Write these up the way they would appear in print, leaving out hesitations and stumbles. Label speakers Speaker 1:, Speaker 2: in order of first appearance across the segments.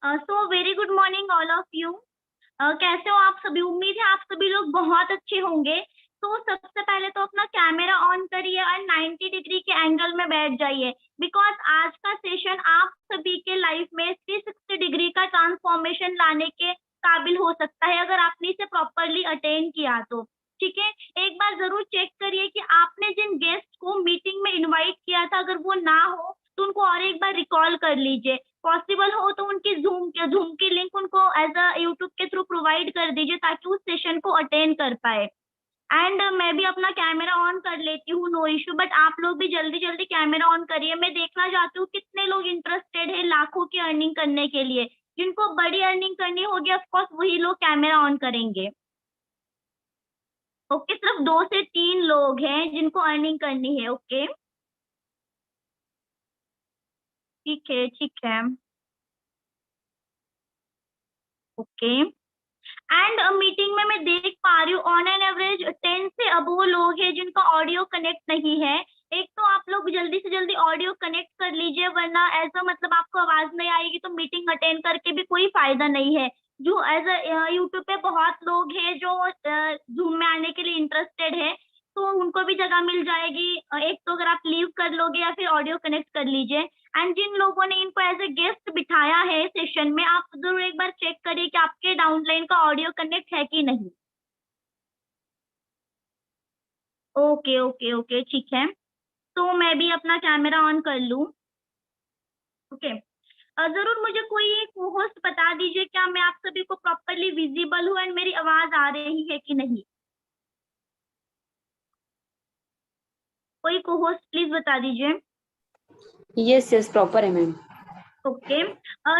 Speaker 1: So very good morning all of you. कैसे हो आप सभी? उम्मीद है आप सभी लोग बहुत अच्छे होंगे। तो सबसे पहले तो अपना कैमरा ऑन करिए और 90 डिग्री के एंगल में बैठ जाइए, बिकॉज आज का सेशन आप सभी के लाइफ में 360 डिग्री का ट्रांसफॉर्मेशन लाने के काबिल हो सकता है, अगर आपने इसे प्रॉपरली अटेंड किया तो। ठीक है, एक बार जरूर चेक करिए कि आपने जिन गेस्ट को मीटिंग में इनवाइट किया था, अगर वो ना हो तो उनको और एक बार रिकॉल कर लीजिए। पॉसिबल हो तो उनकी जूम की लिंक उनको एज अ यूट्यूब के थ्रू प्रोवाइड कर दीजिए, ताकि उस सेशन को अटेंड कर पाए। एंड मैं भी अपना कैमरा ऑन कर लेती हूँ, नो इशू, बट आप लोग भी जल्दी जल्दी कैमरा ऑन करिए। मैं देखना चाहती हूँ कितने लोग इंटरेस्टेड है लाखों की अर्निंग करने के लिए। जिनको बड़ी अर्निंग करनी होगी ऑफकोर्स वही लोग कैमरा ऑन करेंगे। ओके, सिर्फ 2 से 3 लोग हैं जिनको अर्निंग करनी है। ओके, ठीक है ठीक है। ओके, एंड मीटिंग में मैं देख पा रही हूँ ऑन एन एवरेज 10 से अबो लोग हैं जिनका ऑडियो कनेक्ट नहीं है। एक तो आप लोग जल्दी से जल्दी ऑडियो कनेक्ट कर लीजिए, वरना ऐसा मतलब आपको आवाज नहीं आएगी तो मीटिंग अटेंड करके भी कोई फायदा नहीं है। जो एज अ यूट्यूब पे बहुत लोग हैं जो जूम में आने के लिए इंटरेस्टेड है, तो उनको भी जगह मिल जाएगी। एक तो अगर आप लीव कर लोगे या फिर ऑडियो कनेक्ट कर लीजिए। एंड जिन लोगों ने इनको एज ए गेस्ट बिठाया है सेशन में, आप जरूर एक बार चेक करिए कि आपके डाउनलाइन का ऑडियो कनेक्ट है कि नहीं। ओके ओके ओके, ठीक है। तो मैं भी अपना कैमरा ऑन कर लूँ। ओके, जरूर मुझे कोई एक होस्ट बता दीजिए, क्या मैं आप सभी को प्रॉपरली विजिबल हूँ एंड मेरी आवाज आ रही है कि नहीं? कोई को होस्ट प्लीज बता दीजिए।
Speaker 2: यस यस प्रॉपर है मैम।
Speaker 1: ओके,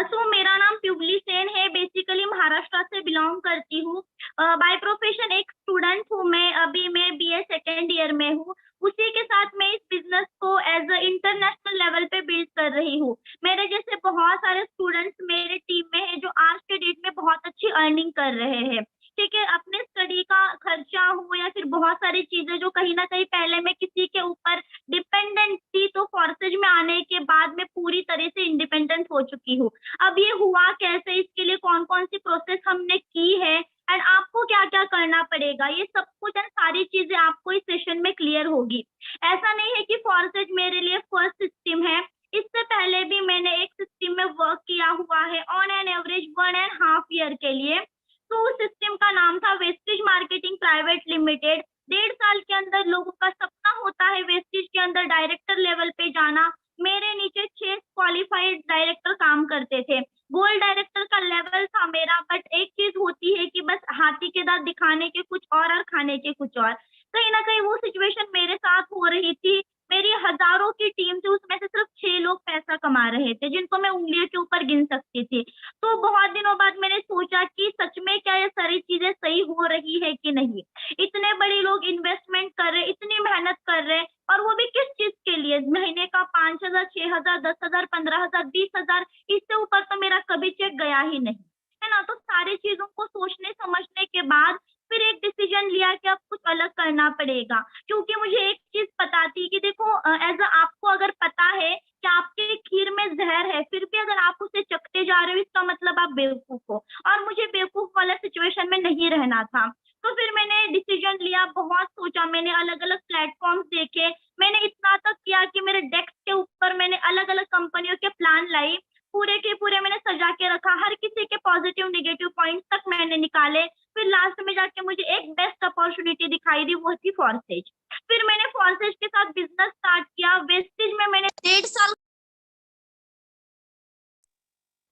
Speaker 1: सो मेरा नाम प्युबली सेन है, बेसिकली महाराष्ट्र से बिलोंग करती हूँ। बाय प्रोफेशन एक स्टूडेंट हूँ मैं, अभी मैं बीए सेकेंड ईयर में हूँ। उसी के साथ मैं इस बिजनेस को एज अ इंटरनेशनल लेवल पे बिल्ड कर रही हूँ। मेरे जैसे बहुत सारे स्टूडेंट्स मेरे टीम में है जो आज के डेट में बहुत अच्छी अर्निंग कर रहे हैं। ठीक है, अपने स्टडी का खर्चा हो या फिर बहुत सारी चीजें जो कहीं ना कहीं पहले मैं किसी के ऊपर डिपेंडेंट थी, तो फोर्सेज में आने के बाद मैं पूरी तरह से इंडिपेंडेंट हो चुकी हूँ। अब ये हुआ कैसे, इसके लिए कौन कौन सी प्रोसेस हमने की है एंड आपको क्या क्या करना पड़ेगा, ये सब कुछ एंड सारी चीजें आपको इस सेशन में क्लियर होगी। ऐसा नहीं है कि फोर्सेज मेरे लिए फर्स्ट सिस्टम है। इससे पहले भी मैंने एक सिस्टम में वर्क किया हुआ है ऑन एन एवरेज 1.5 ईयर के लिए। तो उस सिस्टम का नाम था वेस्टेज मार्केटिंग प्राइवेट लिमिटेड। 1.5 साल के अंदर लोगों का सपना होता है वेस्टेज के अंदर डायरेक्टर लेवल पे जाना। मेरे नीचे 6 क्वालिफाइड डायरेक्टर काम करते थे। गोल्ड डायरेक्टर का लेवल था मेरा, बट एक चीज होती है कि बस हाथी के दांत दिखाने के कुछ और खाने के कुछ और। कहीं ना कहीं वो सिचुएशन मेरे साथ हो रही थी। मेरी हजारों की टीम थी, उसमें से सिर्फ 6 लोग पैसा कमा रहे थे, जिनको मैं उंगलियों के ऊपर गिन सकती थी। तो बहुत दिनों बाद मैंने सोचा कि सच में क्या ये सारी चीजें सही हो रही है कि नहीं। इतने बड़े लोग इन्वेस्टमेंट कर रहे, इतनी मेहनत कर रहे, और वो भी किस चीज के लिए? महीने का 5,000, 6,000, 10,000, 15,000, 20,000, इससे ऊपर तो मेरा कभी चेक गया ही नहीं है ना। तो सारी चीजों को सोचने समझने के बाद फिर एक डिसीजन लिया कि अब कुछ अलग करना पड़ेगा। क्योंकि मुझे एक चीज पता थी कि देखो, एज आपको अगर पता है कि आपके खीर में जहर है, फिर भी अगर आप उसे चखते जा रहे हो, इसका मतलब आप बेवकूफ हो। और मुझे बेवकूफ वाला सिचुएशन में नहीं रहना था। तो फिर मैंने डिसीजन लिया, बहुत सोचा, मैंने अलग अलग प्लेटफॉर्म्स देखे। मैंने इतना तक किया कि मेरे डेस्क के ऊपर मैंने अलग अलग कंपनियों के प्लान लाई। पूरे के पूरे मैंने सजा के रखा, हर किसी के पॉजिटिव निगेटिव पॉइंट्स तक मैंने निकाले। फिर लास्ट में जाके मुझे एक बेस्ट अपॉर्चुनिटी दिखाई दी, वो थी फॉर्सेज। फिर मैंने फॉर्सेज के साथ बिजनेस स्टार्ट किया। वेस्टेज में मैंने 1.5 साल।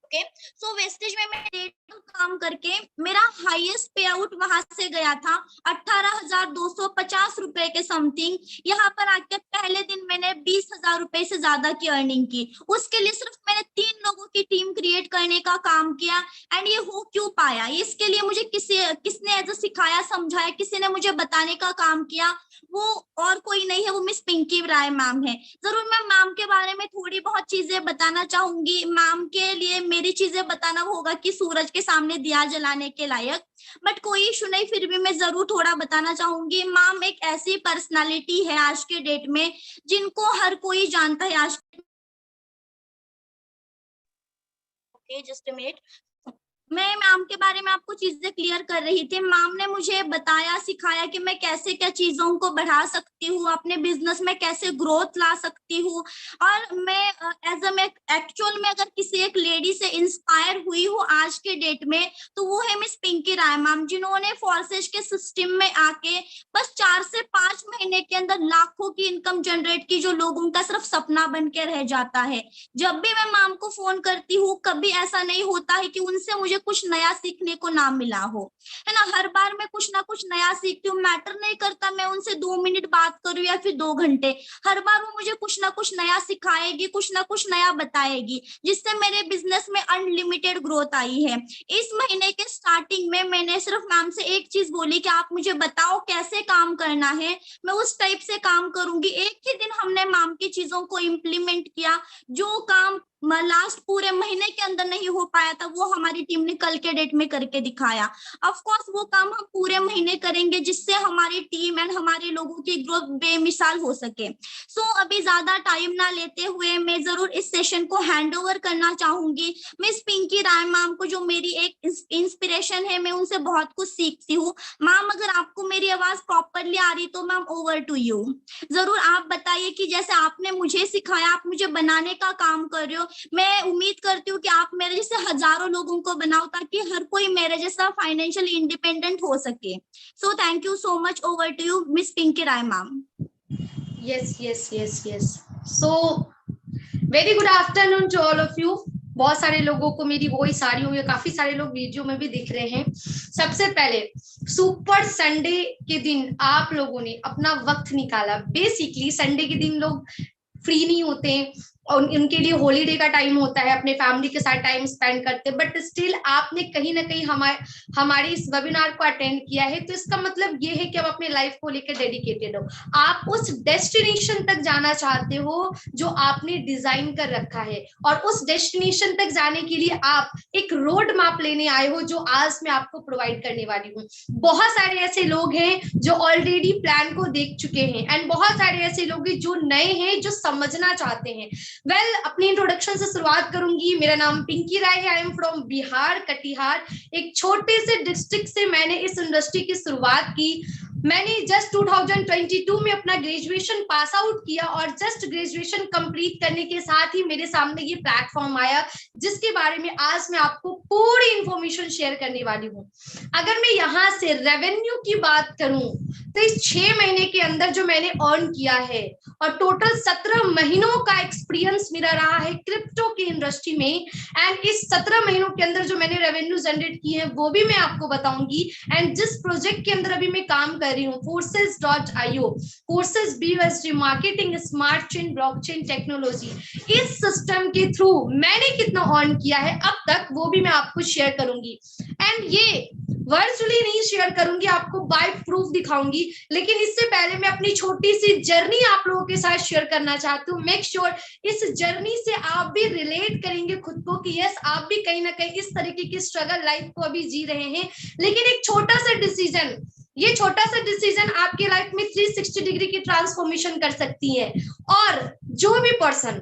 Speaker 1: ओके, सो वेस्टेज में मैं 1.5 काम करके मेरा हाईएस्ट पे आउट वहां से गया था 18,250 रुपए के समथिंग। यहाँ पर आके पहले दिन मैंने 20,000 रुपए से ज्यादा की अर्निंग की। उसके लिए सिर्फ मैंने 3 लोगों की टीम क्रिएट करने का काम किया। एंड ये हो क्यों पाया, इसके लिए मुझे किसने ऐसा सिखाया, समझाया, किसी ने मुझे बताने का काम किया। वो और कोई नहीं है, वो मिस पिंकी राय मैम है। जरूर मैं मैम के बारे में थोड़ी बहुत चीजें बताना चाहूंगी। मैम के लिए मेरी चीजें बताना होगा कि सूरज के सामने दिया जलाने के लायक, बट कोई इशू नहीं, फिर भी मैं जरूर थोड़ा बताना चाहूंगी। मैम एक ऐसी पर्सनालिटी है आज के डेट में जिनको हर कोई जानता है आज। Okay just a minute. मैं मैम के बारे में आपको चीजें क्लियर कर रही थी। मैम ने मुझे बताया सिखाया कि मैं कैसे क्या चीजों को बढ़ा सकती हूँ, अपने बिजनेस में कैसे ग्रोथ ला सकती हूँ। और मैं मैं एक्चुअल में अगर किसी एक लेडी से इंस्पायर हुई हूँ आज के डेट में, तो वो है मिस पिंकी राय मैम, जिन्होंने फोर्सेज के सिस्टम में आके बस 4 से 5 महीने के अंदर लाखों की इनकम जनरेट की, जो लोगों का सिर्फ सपना बन के रह जाता है। जब भी मैं मैम को फोन करती हूँ, कभी ऐसा नहीं होता है कि उनसे मुझे कुछ नया सीखने को ना मिला हो, है ना। हर बार मैं कुछ ना कुछ नया सीखती हूँ। मैटर नहीं करता मैं उनसे 2 मिनट बात करूँ या फिर 2 घंटे, हर बार वो मुझे कुछ ना कुछ नया सिखाएगी, कुछ ना कुछ नया बताएगी, जिससे मेरे बिजनेस में अनलिमिटेड ग्रोथ आई है। इस महीने के स्टार्टिंग में मैंने सिर्फ मैम से एक चीज बोली कि आप मुझे बताओ कैसे काम करना है, मैं उस टाइप से काम करूंगी। एक ही दिन हमने मैम की चीजों को इम्प्लीमेंट किया। जो काम लास्ट पूरे महीने के अंदर नहीं हो पाया था, वो हमारी टीम ने कल के डेट में करके दिखाया। ऑफ कोर्स वो काम हम पूरे महीने करेंगे, जिससे हमारी टीम एंड हमारे लोगों की ग्रोथ बेमिसाल हो सके। सो अभी ज्यादा टाइम ना लेते हुए मैं जरूर इस सेशन को हैंड ओवर करना चाहूंगी मिस पिंकी राय मैम को, जो मेरी एक इंस्पिरेशन है। मैं उनसे बहुत कुछ सीखती हूँ। मैम अगर आपको मेरी आवाज प्रॉपरली आ रही तो मैम ओवर टू यू। जरूर आप बताइए कि जैसे आपने मुझे सिखाया, आप मुझे बनाने का काम कर रहे हो, मैं उम्मीद करती हूँ कि आप मेरे जैसे हजारों लोगों को बनाओ, ताकि हर कोई मेरे जैसा फाइनेंशियली इंडिपेंडेंट हो सके। So thank you so much. Over to you miss Pinky Rai ma'am.
Speaker 3: yes. So very good afternoon to all of you. बहुत सारे लोगों को मेरी वॉइस आ रही होगी, काफी सारे लोग वीडियो में भी दिख रहे हैं। सबसे पहले सुपर संडे के दिन आप लोगों ने अपना वक्त निकाला। बेसिकली संडे के दिन लोग फ्री नहीं होते और उनके लिए हॉलीडे का टाइम होता है, अपने फैमिली के साथ टाइम स्पेंड करते हैं, बट स्टिल आपने कहीं ना कहीं हमारे इस वेबिनार को अटेंड किया है। तो इसका मतलब ये है कि आप अपने लाइफ को लेकर डेडिकेटेड हो, आप उस डेस्टिनेशन तक जाना चाहते हो जो आपने डिजाइन कर रखा है, और उस डेस्टिनेशन तक जाने के लिए आप एक रोड मैप लेने आए हो, जो आज मैं आपको प्रोवाइड करने वाली हूँ। बहुत सारे ऐसे लोग हैं जो ऑलरेडी प्लान को देख चुके हैं, एंड बहुत सारे ऐसे लोग हैं जो नए हैं, जो समझना चाहते हैं। अपनी इंट्रोडक्शन से शुरुआत करूंगी। मेरा नाम पिंकी राय है। I am from Bihar, Katihar. एक छोटे से डिस्ट्रिक्ट से मैंने इस इंडस्ट्री की शुरुआत की। मैंने जस्ट 2022 में अपना ग्रेजुएशन पास आउट किया, और जस्ट ग्रेजुएशन कंप्लीट करने के साथ ही मेरे सामने ये प्लेटफॉर्म आया, जिसके बारे में आज मैं आपको पूरी इंफॉर्मेशन शेयर करने वाली हूँ। अगर मैं यहाँ से रेवेन्यू की बात करूं, तो इस 6 महीने के अंदर जो मैंने अर्न किया है, और टोटल 17 महीनों का एक्सपीरियंस मेरा रहा है क्रिप्टो की इंडस्ट्री में, एंड इस 17 महीनों के अंदर जो मैंने रेवेन्यू जनरेट की है वो भी मैं आपको बताऊंगी। एंड जिस प्रोजेक्ट के अंदर अभी मैं काम कर रही हूँ, Forces.io, Forces BUSD marketing smart chain blockchain technology, इस सिस्टम के थ्रू मैंने कितना अर्न किया है अब तक, वो भी मैं आपको शेयर करूंगी। एंड ये वर्चुअली नहीं शेयर करूंगी, आपको बाय प्रूफ दिखाऊंगी, लेकिन इससे पहले मैं अपनी छोटी सी जर्नी आप लोगों के साथ शेयर करना चाहती हूँ। मेक श्योर इस जर्नी से आप भी रिलेट करेंगे खुद को कि यस, आप भी कहीं ना कहीं इस तरीके की स्ट्रगल लाइफ को अभी जी रहे हैं। लेकिन एक छोटा सा डिसीजन, ये छोटा सा डिसीजन आपके लाइफ में 360 डिग्री की ट्रांसफॉर्मेशन कर सकती है। और जो भी पर्सन,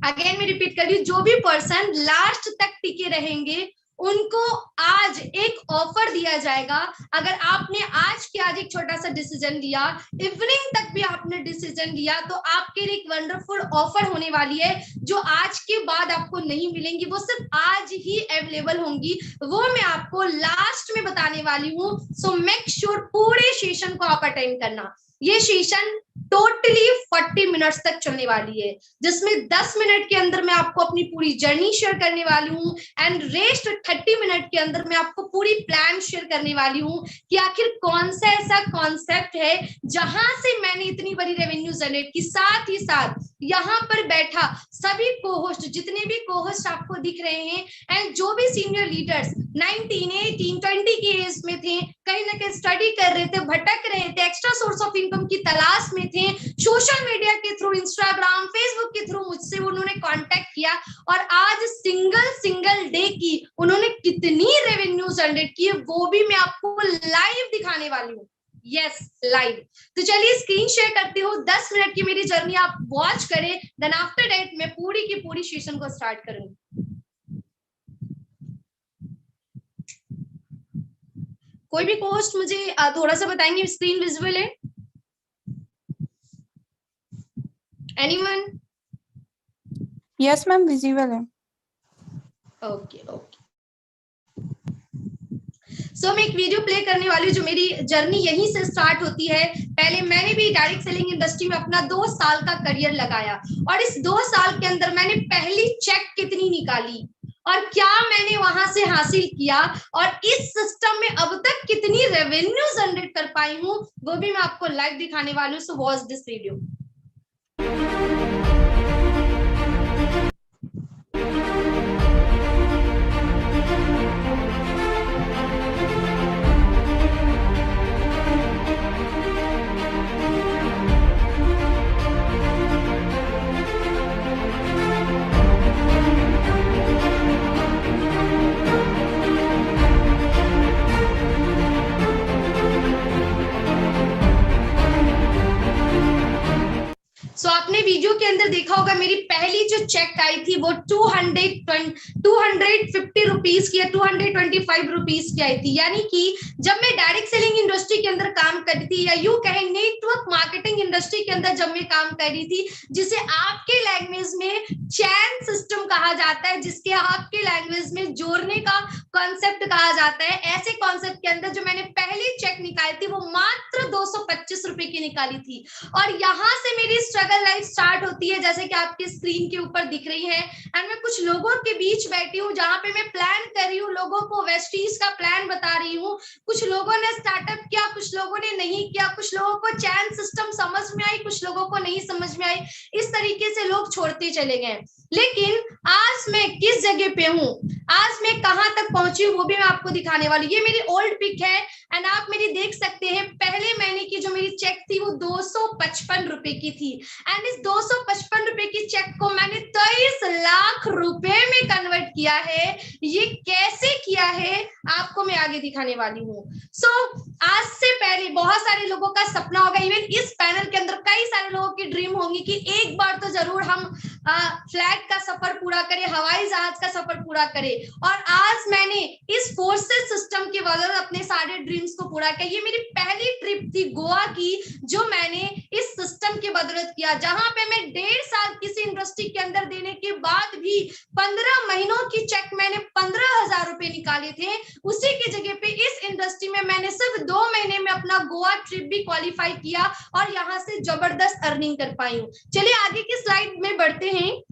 Speaker 3: अगेन मैं रिपीट कर रही हूँ, जो भी पर्सन लास्ट तक टिके रहेंगे उनको आज एक ऑफर दिया जाएगा। अगर आपने आज के आज एक छोटा सा डिसीजन लिया, इवनिंग तक भी आपने डिसीजन लिया, तो आपके लिए एक वंडरफुल ऑफर होने वाली है, जो आज के बाद आपको नहीं मिलेंगी, वो सिर्फ आज ही अवेलेबल होंगी। वो मैं आपको लास्ट में बताने वाली हूँ। सो मेक श्योर पूरे सेशन को आप अटेंड करना। ये सेशन टोटली 40 मिनट्स तक चलने वाली है, जिसमें 10 मिनट के अंदर मैं आपको अपनी पूरी जर्नी शेयर करने वाली हूँ, एंड रेस्ट 30 मिनट के अंदर मैं आपको पूरी प्लान शेयर करने वाली हूँ कि आखिर कौन सा ऐसा कॉन्सेप्ट है जहां से मैंने इतनी बड़ी रेवेन्यू जनरेट की। साथ ही साथ यहाँ पर बैठा सभी कोहोस्ट, जितने भी कोहोस्ट आपको दिख रहे हैं, एंड जो भी सीनियर लीडर्स 19, 18, 20 की एज में थे, कहीं ना कहीं स्टडी कर रहे थे, भटक रहे थे, एक्स्ट्रा सोर्स ऑफ इनकम की तलाश में थे, सोशल मीडिया के थ्रू, इंस्टाग्राम, फेसबुक के थ्रू मुझसे उन्होंने कांटेक्ट किया, और आज सिंगल डे की उन्होंने कितनी रेवेन्यू जनरेट की है वो भी मैं आपको लाइव दिखाने वाली हूँ। Yes, live. तो चलिए स्क्रीन शेयर करती हूँ। 10 मिनट की मेरी जर्नी आप वॉच करें, देन आफ्टर दैट मैं पूरी की पूरी सेशन को स्टार्ट करूंगी। कोई भी होस्ट मुझे थोड़ा सा बताएंगे स्क्रीन विजुअल है? एनीवन?
Speaker 4: यस मैम, विजिबल है।
Speaker 3: Okay okay. सो मैं एक वीडियो प्ले करने वाली हूँ, जो मेरी जर्नी यहीं से स्टार्ट होती है। पहले मैंने भी डायरेक्ट सेलिंग इंडस्ट्री में अपना 2 साल का करियर लगाया, और इस 2 साल के अंदर मैंने पहली चेक कितनी निकाली और क्या मैंने वहां से हासिल किया, और इस सिस्टम में अब तक कितनी रेवेन्यू जनरेट कर पाई हूँ, वो भी मैं आपको लाइव दिखाने वाली हूँ। So watch this video. So आपने वीडियो के अंदर देखा होगा, मेरी पहली जो चेक आई थी वो 250 रुपीज की या 225 रुपीज की आई थी। यानी कि जब मैं डायरेक्ट सेलिंग इंडस्ट्री के अंदर काम कर रही थी, या यूं कहें नेटवर्क मार्केटिंग इंडस्ट्री के अंदर जब मैं काम कर रही थी, जिसे आपके लैंग्वेज में चैन सिस्टम कहा जाता है, जिसके आपके लैंग्वेज में जोड़ने का कॉन्सेप्ट कहा जाता है, ऐसे कॉन्सेप्ट के अंदर जो मैंने पहली चेक निकाली थी वो मात्र 225 रुपए की निकाली थी। और यहाँ से मेरी स्ट्रगल लाइफ स्टार्ट होती है, जैसे कि आपकी स्क्रीन के ऊपर दिख रही है। एंड मैं कुछ लोगों के बीच बैठी हूँ, जहां पे मैं प्लान कर रही हूँ, लोगों को वेस्टीज का प्लान बता रही हूँ। कुछ लोगों ने स्टार्टअप किया, कुछ लोगों ने नहीं किया, कुछ लोगों को चैन सिस्टम समझ में आई, कुछ लोगों को नहीं समझ में आई। इस तरीके से लोग छोड़ते चले गए। लेकिन आज मैं किस जगह पे हूँ, आज मैं कहां तक पहुंची हूँ, वो भी मैं आपको दिखाने वाली हूँ। ये मेरी ओल्ड पिक है एंड आप मेरी देख सकते हैं, पहले महीने की जो मेरी चेक थी वो 255 रुपए की थी। एंड इस 255 रुपए की चेक को मैंने 23 लाख रुपए में कन्वर्ट किया है। ये कैसे किया है आपको मैं आगे दिखाने वाली हूँ। सो आज से पहले बहुत सारे लोगों का सपना होगा, इवन इस पैनल के अंदर कई सारे लोगों की ड्रीम होंगी कि एक बार तो जरूर हम फ्लाइट का सफर पूरा करें, हवाई जहाज का सफर पूरा करें। और आज मैंने इस फोर्सेस सिस्टम के बदौलत अपने सारे ड्रीम्स को पूरा किया। ये मेरी पहली ट्रिप थी गोवा की, जो मैंने इस सिस्टम के बदौलत किया, जहां पे मैं 1.5 साल किसी इंडस्ट्री के अंदर देने के बाद भी 15 महीनों की चेक मैंने 15,000 रुपए निकाले थे। उसी की जगह पे इस इंडस्ट्री में मैंने सिर्फ 2 महीने में अपना गोवा ट्रिप भी क्वालिफाई किया और यहाँ से जबरदस्त अर्निंग कर पाई हूँ। चलिए आगे की स्लाइड में बढ़ते हैं।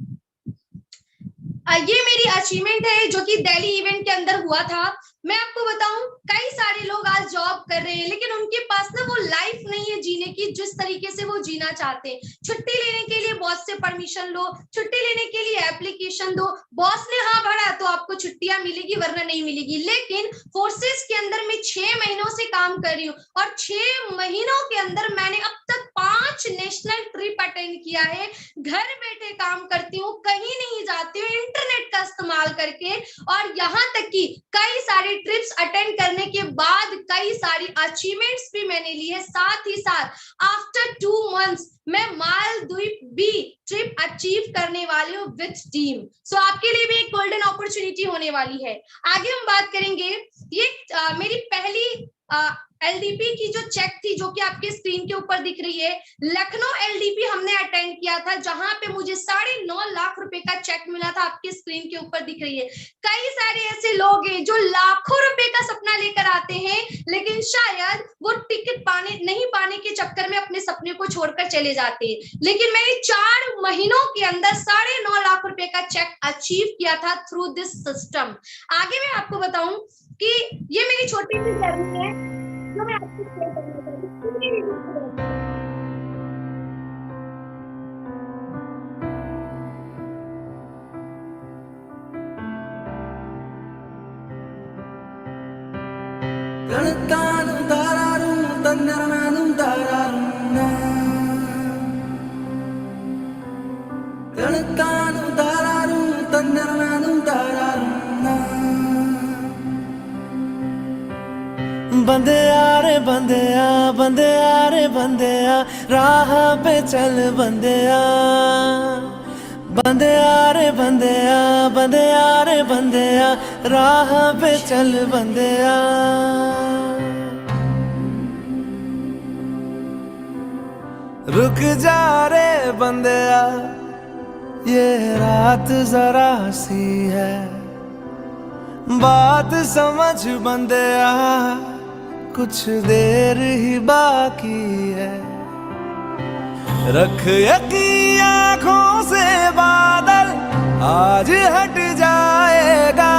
Speaker 3: ये मेरी अचीवमेंट है जो कि दिल्ली इवेंट के अंदर हुआ था। मैं आपको बताऊं, कई सारे लोग आज जॉब कर रहे हैं, लेकिन उनके पास ना वो लाइफ नहीं है जीने की जिस तरीके से वो जीना चाहते हैं। छुट्टी लेने के लिए बॉस से परमिशन लो, छुट्टी लेने के लिए एप्लीकेशन दो, बॉस ने हाँ भरा तो आपको छुट्टियां मिलेगी वरना नहीं मिलेगी। लेकिन फोर्सेस के अंदर मैं 6 महीनों से काम कर रही हूँ और 6 महीनों के अंदर मैंने अब तक 5 नेशनल ट्रिप अटेंड किया है। घर बैठे काम करती हूँ, कहीं नहीं जाती हूँ, इंटरनेट का इस्तेमाल करके। और यहाँ तक कि कई सारे ट्रिप्स अटेंड करने के बाद कई सारी अचीवमेंट्स भी मैंने ली है। साथ ही साथ आफ्टर 2 मंथ्स मैं मालदीव भी ट्रिप अचीव करने वाली हूँ विद टीम। सो आपके लिए भी एक गोल्डन अपॉर्चुनिटी होने वाली है। आगे हम बात करेंगे, ये मेरी पहली एलडीपी की जो चेक थी, जो कि आपके स्क्रीन के ऊपर दिख रही है। लखनऊ एलडीपी हमने अटेंड किया था, जहां पे मुझे 9.5 लाख रुपए का चेक मिला था। आपके स्क्रीन के ऊपर दिख रही है। कई सारे ऐसे लोग हैं जो लाखों रुपए का सपना लेकर आते हैं, लेकिन शायद वो टिकट नहीं पाने के चक्कर में अपने सपने को छोड़कर चले जाते हैं। लेकिन मैंने 4 महीनों के अंदर 9.5 लाख रुपए का चेक अचीव किया था थ्रू दिस सिस्टम। आगे मैं आपको बताऊं कि ये मेरी छोटी सी जर्नी है जो मैं आपको शेयर करना चाहती हूँ।
Speaker 5: बंदेया रे बंदेया, बंदेया रे बंदेया, राह पे चल बंदेया। बंदेया रे बंदेया, बंदेया रे बंदेया, राह पे चल बंदेया। रुक जा रे बंदिया, ये रात जरा सी है, बात समझ बंदिया, कुछ देर ही बाकी है। रख यकीन आँखों से बादल, आज हट जाएगा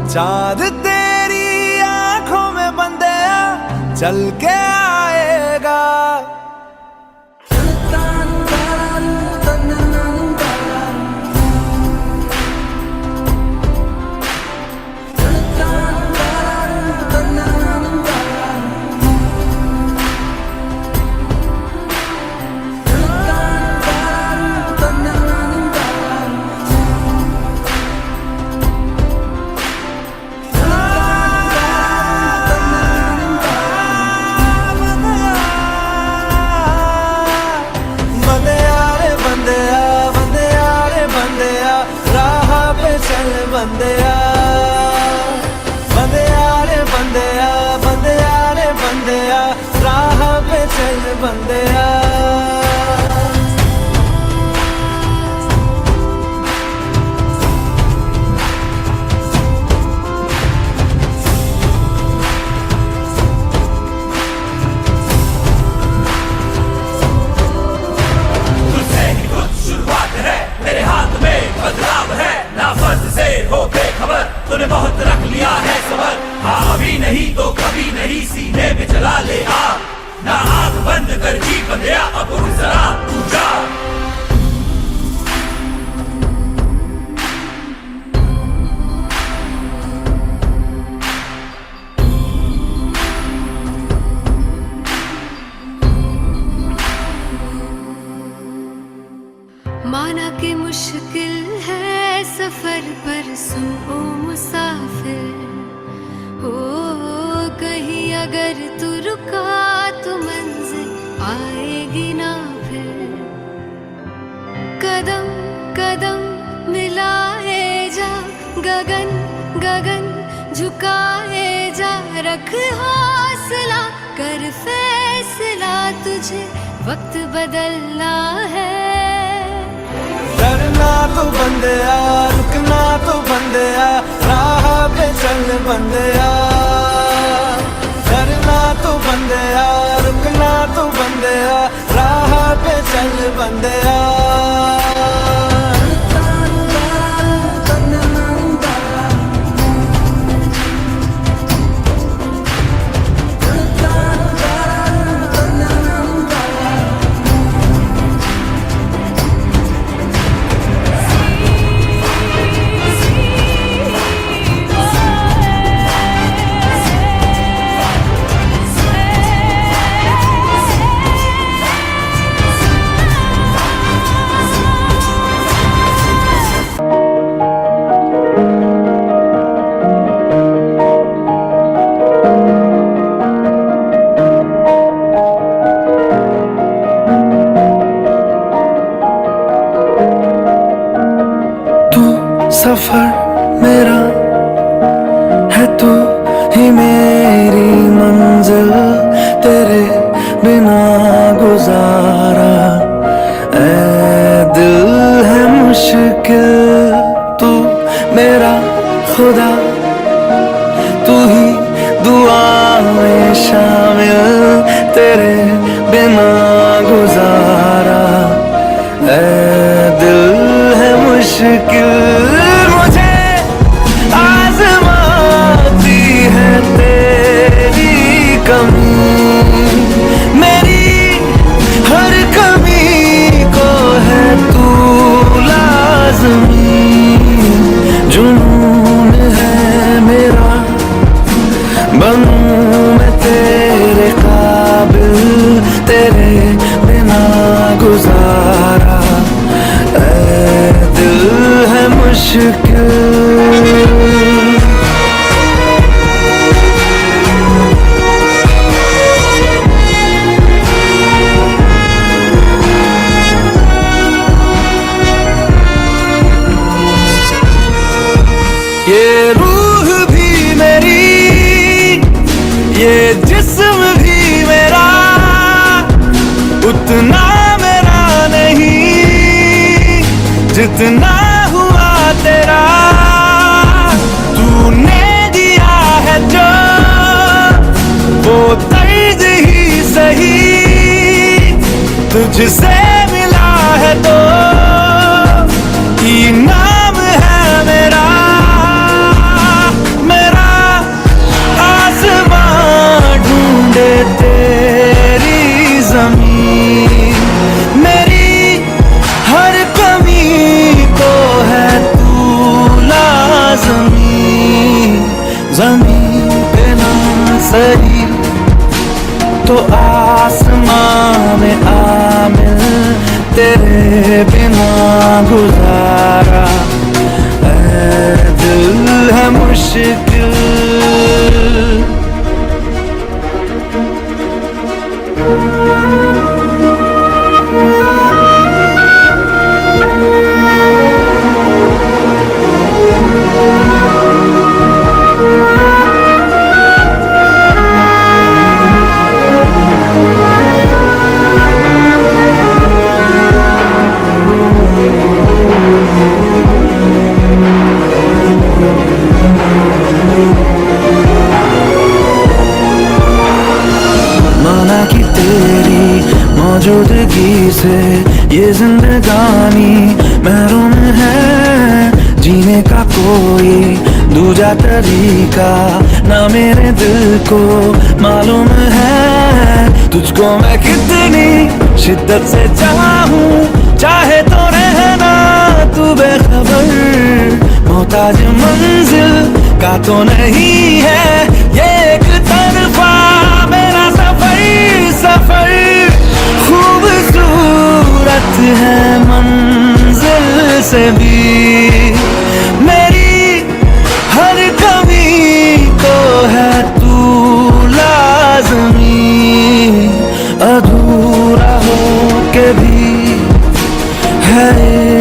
Speaker 5: चांद तेरी आँखों में बंदिया, चल के आएगा। बंदिया बंदिया रे बंदिया, बंदिया रे बंदिया, राह पे चल बंदिया।
Speaker 6: तुझसे ही कुछ शुरुआत है, तेरे हाथ में बदलाव है, ना फर्ज से हो बेखबर, तूने बहुत रख लिया है सबर। हाँ अभी नहीं तो कभी नहीं, सीने में जला ले आग, ना आंख बंद कर जी बंदिया, अब उठ जरा तू जा।
Speaker 7: माना कि मुश्किल है सफर पर, सुन ओ मुसाफिर हो, कहीं अगर तू रुका तो मंजिल आएगी ना फिर। कदम कदम मिलाए जा, गगन गगन झुकाए जा, रख हौसला कर फैसला, तुझे वक्त बदलना है।
Speaker 5: डरना तो बंदिया, रुकना तो बंदिया, राह पे चल बंदिया। डरना तो बंदिया, रुकना तो बंदिया, राह पे चल बंदिया। सफर मेरा है तू ही मेरी मंजिल, तेरे बिना गुजारा ऐ दिल है मुश्किल। तू मेरा खुदा, तू ही दुआ में शामिल, तेरे बिना गुजारा ऐ दिल है मुश्किल। मेरी हर कमी को है तू लाज़मी, जुनून है मेरा, बनूं मैं तेरे काबिल, तेरे बिना गुजारा ऐ दिल है मुश्किल। ये रूह भी मेरी, ये जिस्म भी मेरा, कितना हुआ तेरा, तूने दिया है जो वो दर्द ही सही, तुझसे मिला है तो इनाम है मेरा, मेरा आसमां ढूंढे तेरी जमीन, मेरी हर कमी को है तू लाज़मी, ज़मीन पे ना सही तो आसमां में आमिल, तेरे बिना गुजारा ऐ दिल है मुश्किल। माना कि तेरी मौजूदगी से ये जिंदगानी महरूम है, जीने का कोई दूजा तरीका ना मेरे दिल को मालूम है, तुझको मैं कितनी शिद्दत से चाहूं, चाहे तो रहना तू बेखबर, मोहताज मंजिल का तो नहीं है ये एक तरफा मेरा सफर, सफर खूबसूरत है मंजिल से भी, मेरी हर कमी को है तू लाज़मी, अधूरा हो के भी है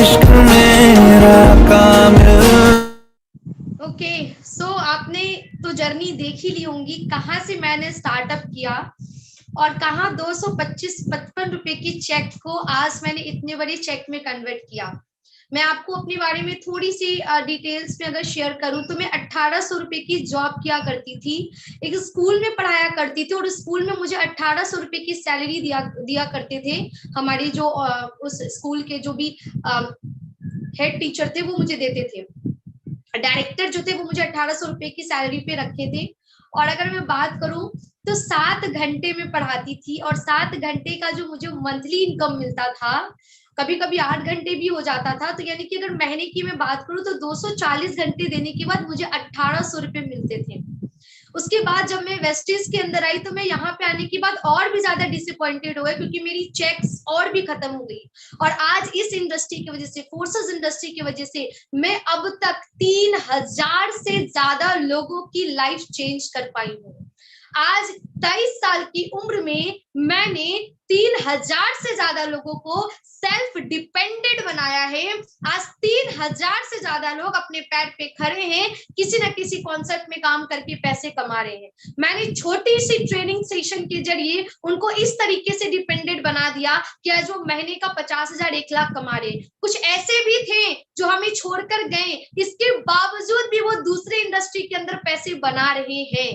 Speaker 5: इश्क मेरा कामिल।
Speaker 3: ओके सो आपने तो जर्नी देख ही ली होंगी, कहाँ से मैंने स्टार्टअप किया और कहाँ 255 रुपए की चेक को आज मैंने इतने बड़े चेक में कन्वर्ट किया। मैं आपको अपने बारे में थोड़ी सी डिटेल्स में अगर शेयर करूं तो मैं 1800 रुपए की जॉब किया करती थी, एक स्कूल में पढ़ाया करती थी और स्कूल में मुझे 1800 रुपए की सैलरी दिया करते थे। हमारी जो उस स्कूल के जो भी हेड टीचर थे वो मुझे देते थे, डायरेक्टर जो थे वो मुझे 1800 रुपए की सैलरी पे रखे थे। और अगर मैं बात करूं तो 7 घंटे में पढ़ाती थी और 7 घंटे का जो मुझे मंथली इनकम मिलता था, कभी कभी 8 घंटे भी हो जाता था, तो यानी कि अगर महीने की मैं बात करूं तो 240 घंटे देने के बाद मुझे 1800 रुपए मिलते थे। उसके बाद जब मैं वेस्टीज के अंदर आई तो मैं यहाँ पे आने के बाद और भी ज्यादा डिसअपॉइंटेड हो गई, क्योंकि मेरी चेक्स और भी खत्म हो गई। और आज इस इंडस्ट्री की वजह से, फोर्सेस इंडस्ट्री की वजह से मैं अब तक 3000 से ज्यादा लोगों की लाइफ चेंज कर पाई हूँ। आज 23 साल की उम्र में मैंने 3000 से ज्यादा लोगों को सेल्फ डिपेंडेंट बनाया है। आज 3000 से ज्यादा लोग अपने पैर पे खड़े हैं, किसी न किसी कॉन्सेप्ट में काम करके पैसे कमा रहे हैं। मैंने छोटी सी ट्रेनिंग सेशन के जरिए उनको इस तरीके से डिपेंडेंट बना दिया कि आज वो महीने का 50,000 1 लाख कमा रहे हैं। कुछ ऐसे भी थे जो हमें छोड़कर गए, इसके बावजूद भी वो दूसरे इंडस्ट्री के अंदर पैसे बना रहे हैं,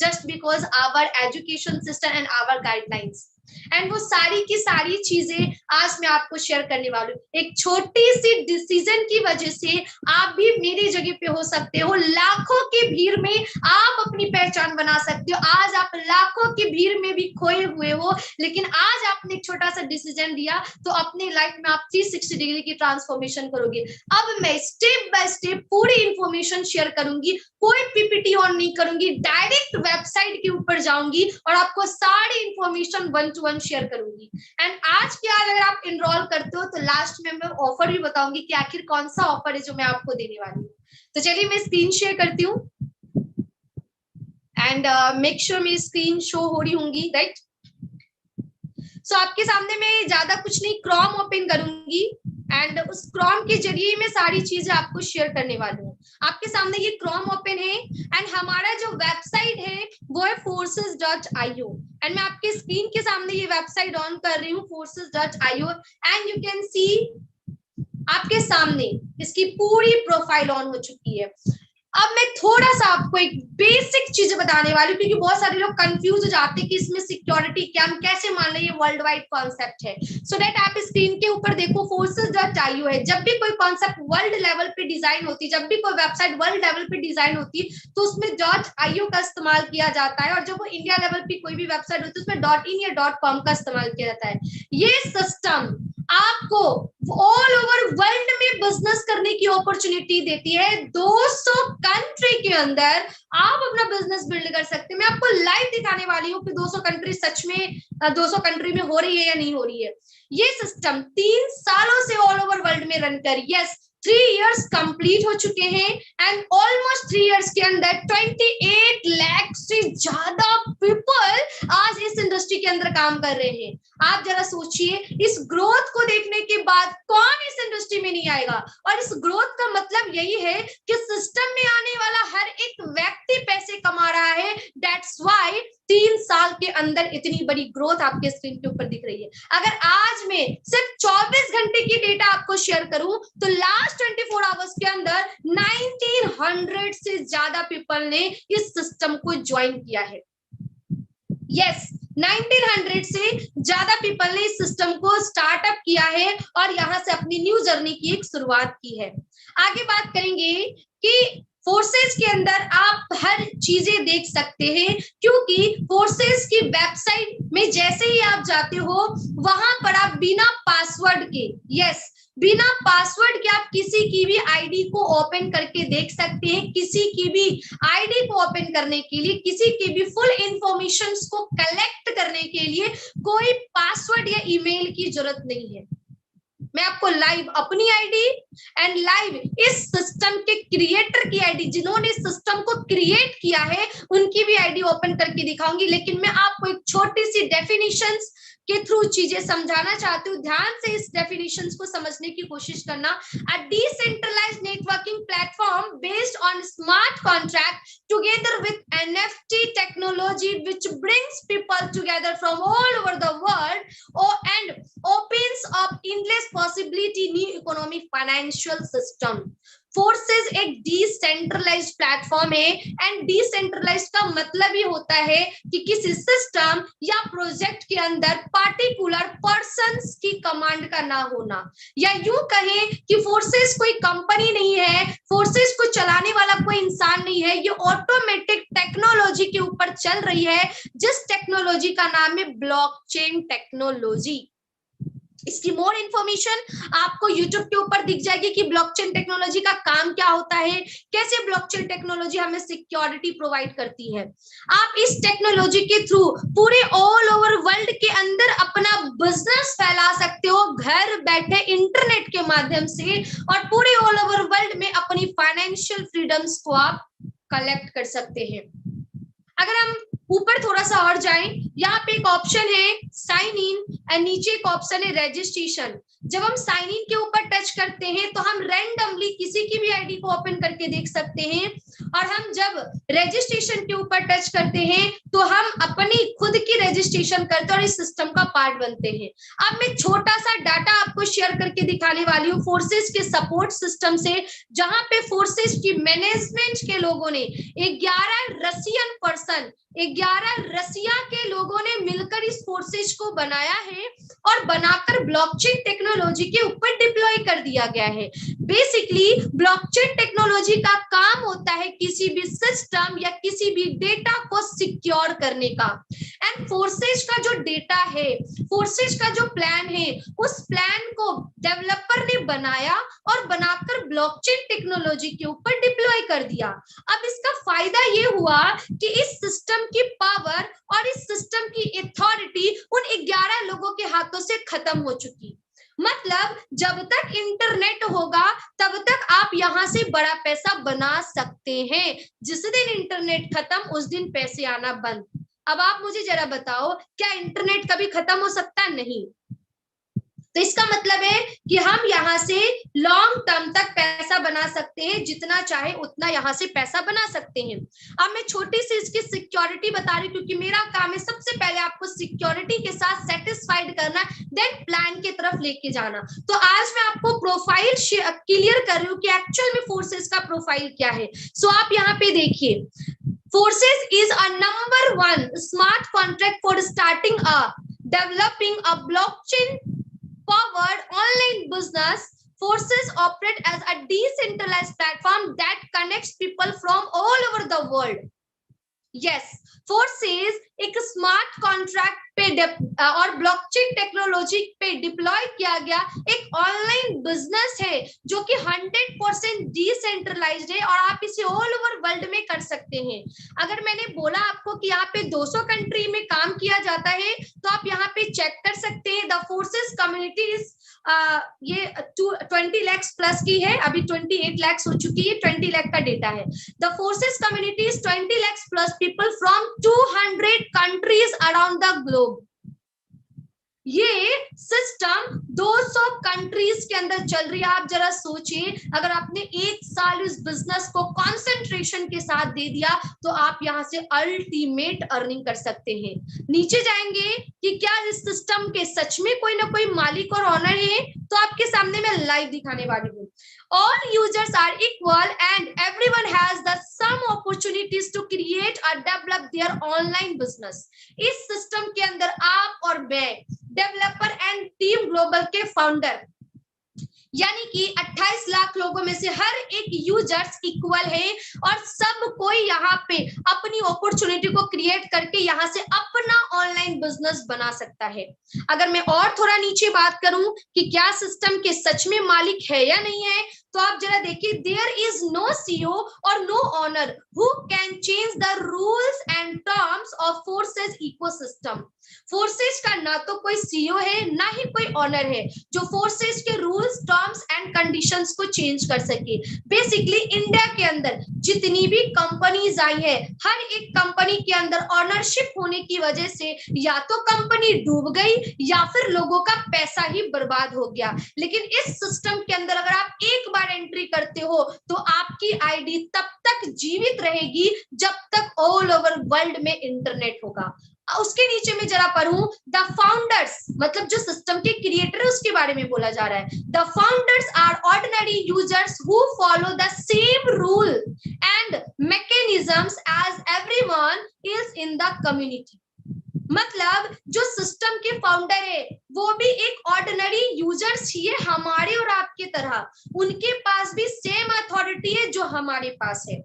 Speaker 3: just because our education system and our guidelines। And वो सारी की सारी चीजें आज मैं आपको शेयर करने वाली हूँ। एक छोटी सी डिसीजन की वजह से आप भी मेरी जगह पे हो सकते हो, लाखों की भीड़ में आप अपनी पहचान बना सकते हो। आज आप लाखों की भीड़ में भी खोए हुए हो, लेकिन आज आपने एक छोटा सा डिसीजन लिया तो अपनी लाइफ में आप 360 डिग्री की ट्रांसफॉर्मेशन करोगे। अब मैं स्टेप बाय स्टेप पूरी इंफॉर्मेशन शेयर करूंगी, कोई पीपीटी ऑन नहीं करूंगी, डायरेक्ट वेबसाइट के ऊपर जाऊंगी और आपको सारी इंफॉर्मेशन 1 to 1 शेयर करूंगी। एंड आज के आज अगर आप इनरोल करते हो तो लास्ट में मैं ऑफर भी बताऊंगी कि आखिर कौन सा ऑफर है जो मैं आपको देने वाली हूँ। तो चलिए मैं स्क्रीन शेयर करती हूँ एंड मेक श्योर मेरी स्क्रीन शो हो रही होंगी, राइट। सो आपके सामने मैं ज्यादा कुछ नहीं, क्रोम ओपन करूंगी एंड उस क्रोम के जरिए मैं सारी चीजें आपको शेयर करने वाली हूँ। आपके सामने ये क्रोम ओपन है एंड हमारा जो वेबसाइट है वो है forces.io एंड मैं आपके स्क्रीन के सामने ये वेबसाइट ऑन कर रही हूँ forces.io and you can see आपके सामने इसकी पूरी प्रोफाइल ऑन हो चुकी है। अब मैं थोड़ा सा आपको एक बेसिक चीज बताने वाली हूँ, क्योंकि बहुत सारे लोग कंफ्यूज हो जाते हैं कि इसमें सिक्योरिटी क्या, हम कैसे मान लें ये वर्ल्ड वाइड कॉन्सेप्ट है। सो दैट आप स्क्रीन के ऊपर देखो forces.io है। जब भी कोई कॉन्सेप्ट वर्ल्ड लेवल पे डिजाइन होती है, जब भी कोई वेबसाइट वर्ल्ड लेवल पे डिजाइन होती है, तो उसमें .io का इस्तेमाल किया जाता है, और जब वो इंडिया लेवल पे कोई भी वेबसाइट होती है उसमें .in या .com का इस्तेमाल किया जाता है। ये सिस्टम आपको ऑल ओवर वर्ल्ड में बिजनेस करने की अपॉर्चुनिटी देती है। 200 कंट्री के अंदर आप अपना बिजनेस बिल्ड कर सकते हैं। मैं आपको लाइव दिखाने वाली हूँ कि 200 कंट्री सच में 200 कंट्री में हो रही है या नहीं हो रही है। ये सिस्टम 3 सालों से ऑल ओवर वर्ल्ड में रन कर, यस 3 इयर्स कंप्लीट हो चुके हैं, एंड ऑलमोस्ट 3 इयर्स के अंदर 28 लाख से ज्यादा पीपल आज इस इंडस्ट्री के अंदर काम कर रहे हैं। आप जरा सोचिए, इस ग्रोथ को देखने के बाद कौन इस इंडस्ट्री में नहीं आएगा। और इस ग्रोथ का मतलब यही है कि सिस्टम में आने वाला हर एक व्यक्ति पैसे कमा रहा है। दैट्स व्हाई 3 साल के अंदर इतनी बड़ी ग्रोथ आपके स्क्रीन के ऊपर दिख रही है। अगर आज मैं सिर्फ 24 घंटे की डेटा आपको शेयर करूं तो लास्ट 24 आवर्स के अंदर 1900 से ज्यादा पीपल ने इस सिस्टम को ज्वाइन किया है। यस 1900 से ज्यादा पीपल ने इस सिस्टम को स्टार्टअप किया है और यहां से अपनी न्यू जर्नी की एक शुरुआत की है। आगे बात करेंगे कि फोर्सेस के अंदर आप हर चीजें देख सकते हैं, क्योंकि फोर्सेस की वेबसाइट में जैसे ही आप जाते हो वहां पर आप बिना पासवर्ड के, यस बिना पासवर्ड के आप किसी की भी आईडी को ओपन करके देख सकते हैं। किसी की भी आईडी को ओपन करने के लिए, किसी की भी फुल इंफॉर्मेशंस को कलेक्ट करने के लिए कोई पासवर्ड या ईमेल की जरूरत नहीं है। मैं आपको लाइव अपनी आईडी एंड लाइव इस सिस्टम के क्रिएटर की आईडी, जिन्होंने इस सिस्टम को क्रिएट किया है, उनकी भी आईडी ओपन करके दिखाऊंगी। लेकिन मैं आपको एक छोटी सी डेफिनेशंस के थ्रू चीजें समझाना चाहती हूँ। ध्यान से इस डेफिनेशंस को समझने की कोशिश करना। A decentralised networking platform based on smart contract together with NFT technology which brings people together from all over the world and opens up endless possibility new economic financial system। Forsage एक decentralised platform है, and decentralised का मतलब ये होता है कि किसी system या प्रोजेक्ट के अंदर पार्टिकुलर पर्संस की कमांड का ना होना, या यूं कहें कि फोर्सेस कोई कंपनी नहीं है, फोर्सेस को चलाने वाला कोई इंसान नहीं है, ये ऑटोमेटिक टेक्नोलॉजी के ऊपर चल रही है, जिस टेक्नोलॉजी का नाम है ब्लॉकचेन टेक्नोलॉजी। इसकी मोर इंफॉर्मेशन आपको YouTube के ऊपर दिख जाएगी कि ब्लॉकचेन टेक्नोलॉजी का काम क्या होता है, कैसे ब्लॉकचेन टेक्नोलॉजी हमें सिक्योरिटी प्रोवाइड करती है। आप इस टेक्नोलॉजी के थ्रू पूरे ऑल ओवर वर्ल्ड के अंदर अपना बिजनेस फैला सकते हो घर बैठे इंटरनेट के माध्यम से, और पूरे ऑल ओवर वर्ल्ड में अपनी फाइनेंशियल फ्रीडम्स को आप कलेक्ट कर सकते हैं। अगर हम ऊपर थोड़ा सा और जाएं, यहाँ पे एक ऑप्शन है साइन इन एंड नीचे एक ऑप्शन है रजिस्ट्रेशन। जब हम साइन इन के ऊपर टच करते हैं तो हम रैंडमली किसी की भी आईडी को ओपन करके देख सकते हैं, और हम जब रजिस्ट्रेशन के ऊपर टच करते हैं तो हम अपनी खुद की रजिस्ट्रेशन करते हैं और इस सिस्टम का पार्ट बनते हैं। अब मैं छोटा सा डाटा आपको शेयर करके दिखाने वाली हूँ फोर्सेस के सपोर्ट सिस्टम से, जहां पे फोर्सेस की मैनेजमेंट के लोगों ने 11 रसिया के लोगों ने मिलकर इस फोर्सेस को बनाया है और बनाकर ब्लॉकचेन टेक्नोलॉजी के ऊपर डिप्लॉय कर दिया गया है। बेसिकली ब्लॉकचेन टेक्नोलॉजी का काम होता है किसी भी सिस्टम या किसी भी डेटा को सिक्योर करने का, एंड फोर्सेस का जो डेटा है, फोर्सेस का जो प्लान है, उस प्लान को डेवलपर ने बनाया और बनाकर ब्लॉकचेन टेक्नोलॉजी के ऊपर डिप्लॉय कर दिया। अब इसका फायदा ये हुआ कि इस सिस्टम की पावर और इस सिस्टम की अथॉरिटी उन 11 लोगों के हाथों से खत्म हो चुकी। मतलब जब तक इंटरनेट होगा तब तक आप यहां से बड़ा पैसा बना सकते हैं। जिस दिन इंटरनेट खत्म उस दिन पैसे आना बंद। अब आप मुझे जरा बताओ, क्या इंटरनेट कभी खत्म हो सकता? नहीं। तो इसका मतलब है कि हम यहाँ से लॉन्ग टर्म तक पैसा बना सकते हैं, जितना चाहे उतना यहाँ से पैसा बना सकते हैं। अब मैं छोटी सी इसकी सिक्योरिटी बता रही हूँ, क्योंकि मेरा काम है सबसे पहले आपको सिक्योरिटी के साथ सेटिस्फाइड करना, देन प्लान की तरफ लेके जाना। तो आज मैं आपको प्रोफाइल क्लियर कर रही हूँ कि एक्चुअल में फोर्सेस का प्रोफाइल क्या है। सो आप यहाँ पे देखिए, forces is a number 1 smart contract for starting a developing a blockchain powered online business. Forces operate as a decentralized platform that connects people from all over the world. Yes, Forces एक smart contract पे और blockchain technology पे deploy किया गया एक online business है जो कि 100% डिसेंट्रलाइज्ड है और आप इसे ऑल ओवर वर्ल्ड में कर सकते हैं। अगर मैंने बोला आपको कि यहाँ पे 200 कंट्री में काम किया जाता है, तो आप यहाँ पे चेक कर सकते हैं। द फोर्सेस कम्युनिटी ये 20 लाख प्लस की है, अभी 28 लाख हो चुकी है, 20 लाख का डेटा है। The forces community is 20 lakh plus people from 200 countries around the globe. ये सिस्टम 200 कंट्रीज के अंदर चल रही है। आप जरा सोचिए, अगर आपने 1 साल इस बिजनेस को कंसंट्रेशन के साथ दे दिया तो आप यहां से अल्टीमेट अर्निंग कर सकते हैं। नीचे जाएंगे कि क्या इस सिस्टम के सच में कोई ना कोई मालिक और ओनर है, तो आपके सामने मैं लाइव दिखाने वाली हूँ। All users are equal and everyone has the same opportunities to create or develop their online business. इस सिस्टम के अंदर आप और मैं, डेवलपर एंड टीम ग्लोबल के फाउंडर, यानी कि 28 लाख लोगों में से हर एक यूजर्स इक्वल है और सब कोई यहाँ पे अपनी अपॉर्चुनिटी को क्रिएट करके यहाँ से अपना ऑनलाइन बिजनेस बना सकता है। अगर मैं और थोड़ा नीचे बात करूं कि क्या सिस्टम के सच में मालिक है या नहीं है, तो आप जरा देखिए, देयर इज नो सीईओ और no owner who can change the rules and terms of Forsage ecosystem. Forsage का ना तो कोई सीईओ है ना ही कोई ओनर है जो फोर्सेस के रूल्स, टर्म्स एंड कंडीशंस को चेंज कर सके। बेसिकली इंडिया के अंदर जितनी भी कंपनीज आई है, हर एक कंपनी के अंदर ओनरशिप होने की वजह से या तो कंपनी डूब गई या फिर लोगों का पैसा ही बर्बाद हो गया। लेकिन इस सिस्टम के अंदर अगर आप एक बार एंट्री करते हो तो आपकी आईडी तब तक जीवित रहेगी जब तक ऑल ओवर वर्ल्ड में इंटरनेट होगा। उसके नीचे में जरा पढ़ूं, द फाउंडर्स, मतलब जो सिस्टम के क्रिएटर है उसके बारे में बोला जा रहा है। The founders are ordinary users who follow the same rule and mechanisms as everyone is in the community. मतलब जो सिस्टम के फाउंडर है वो भी एक ऑर्डिनरी यूजर्स ही है, हमारे और आपके तरह। उनके पास भी सेम अथॉरिटी है जो हमारे पास है।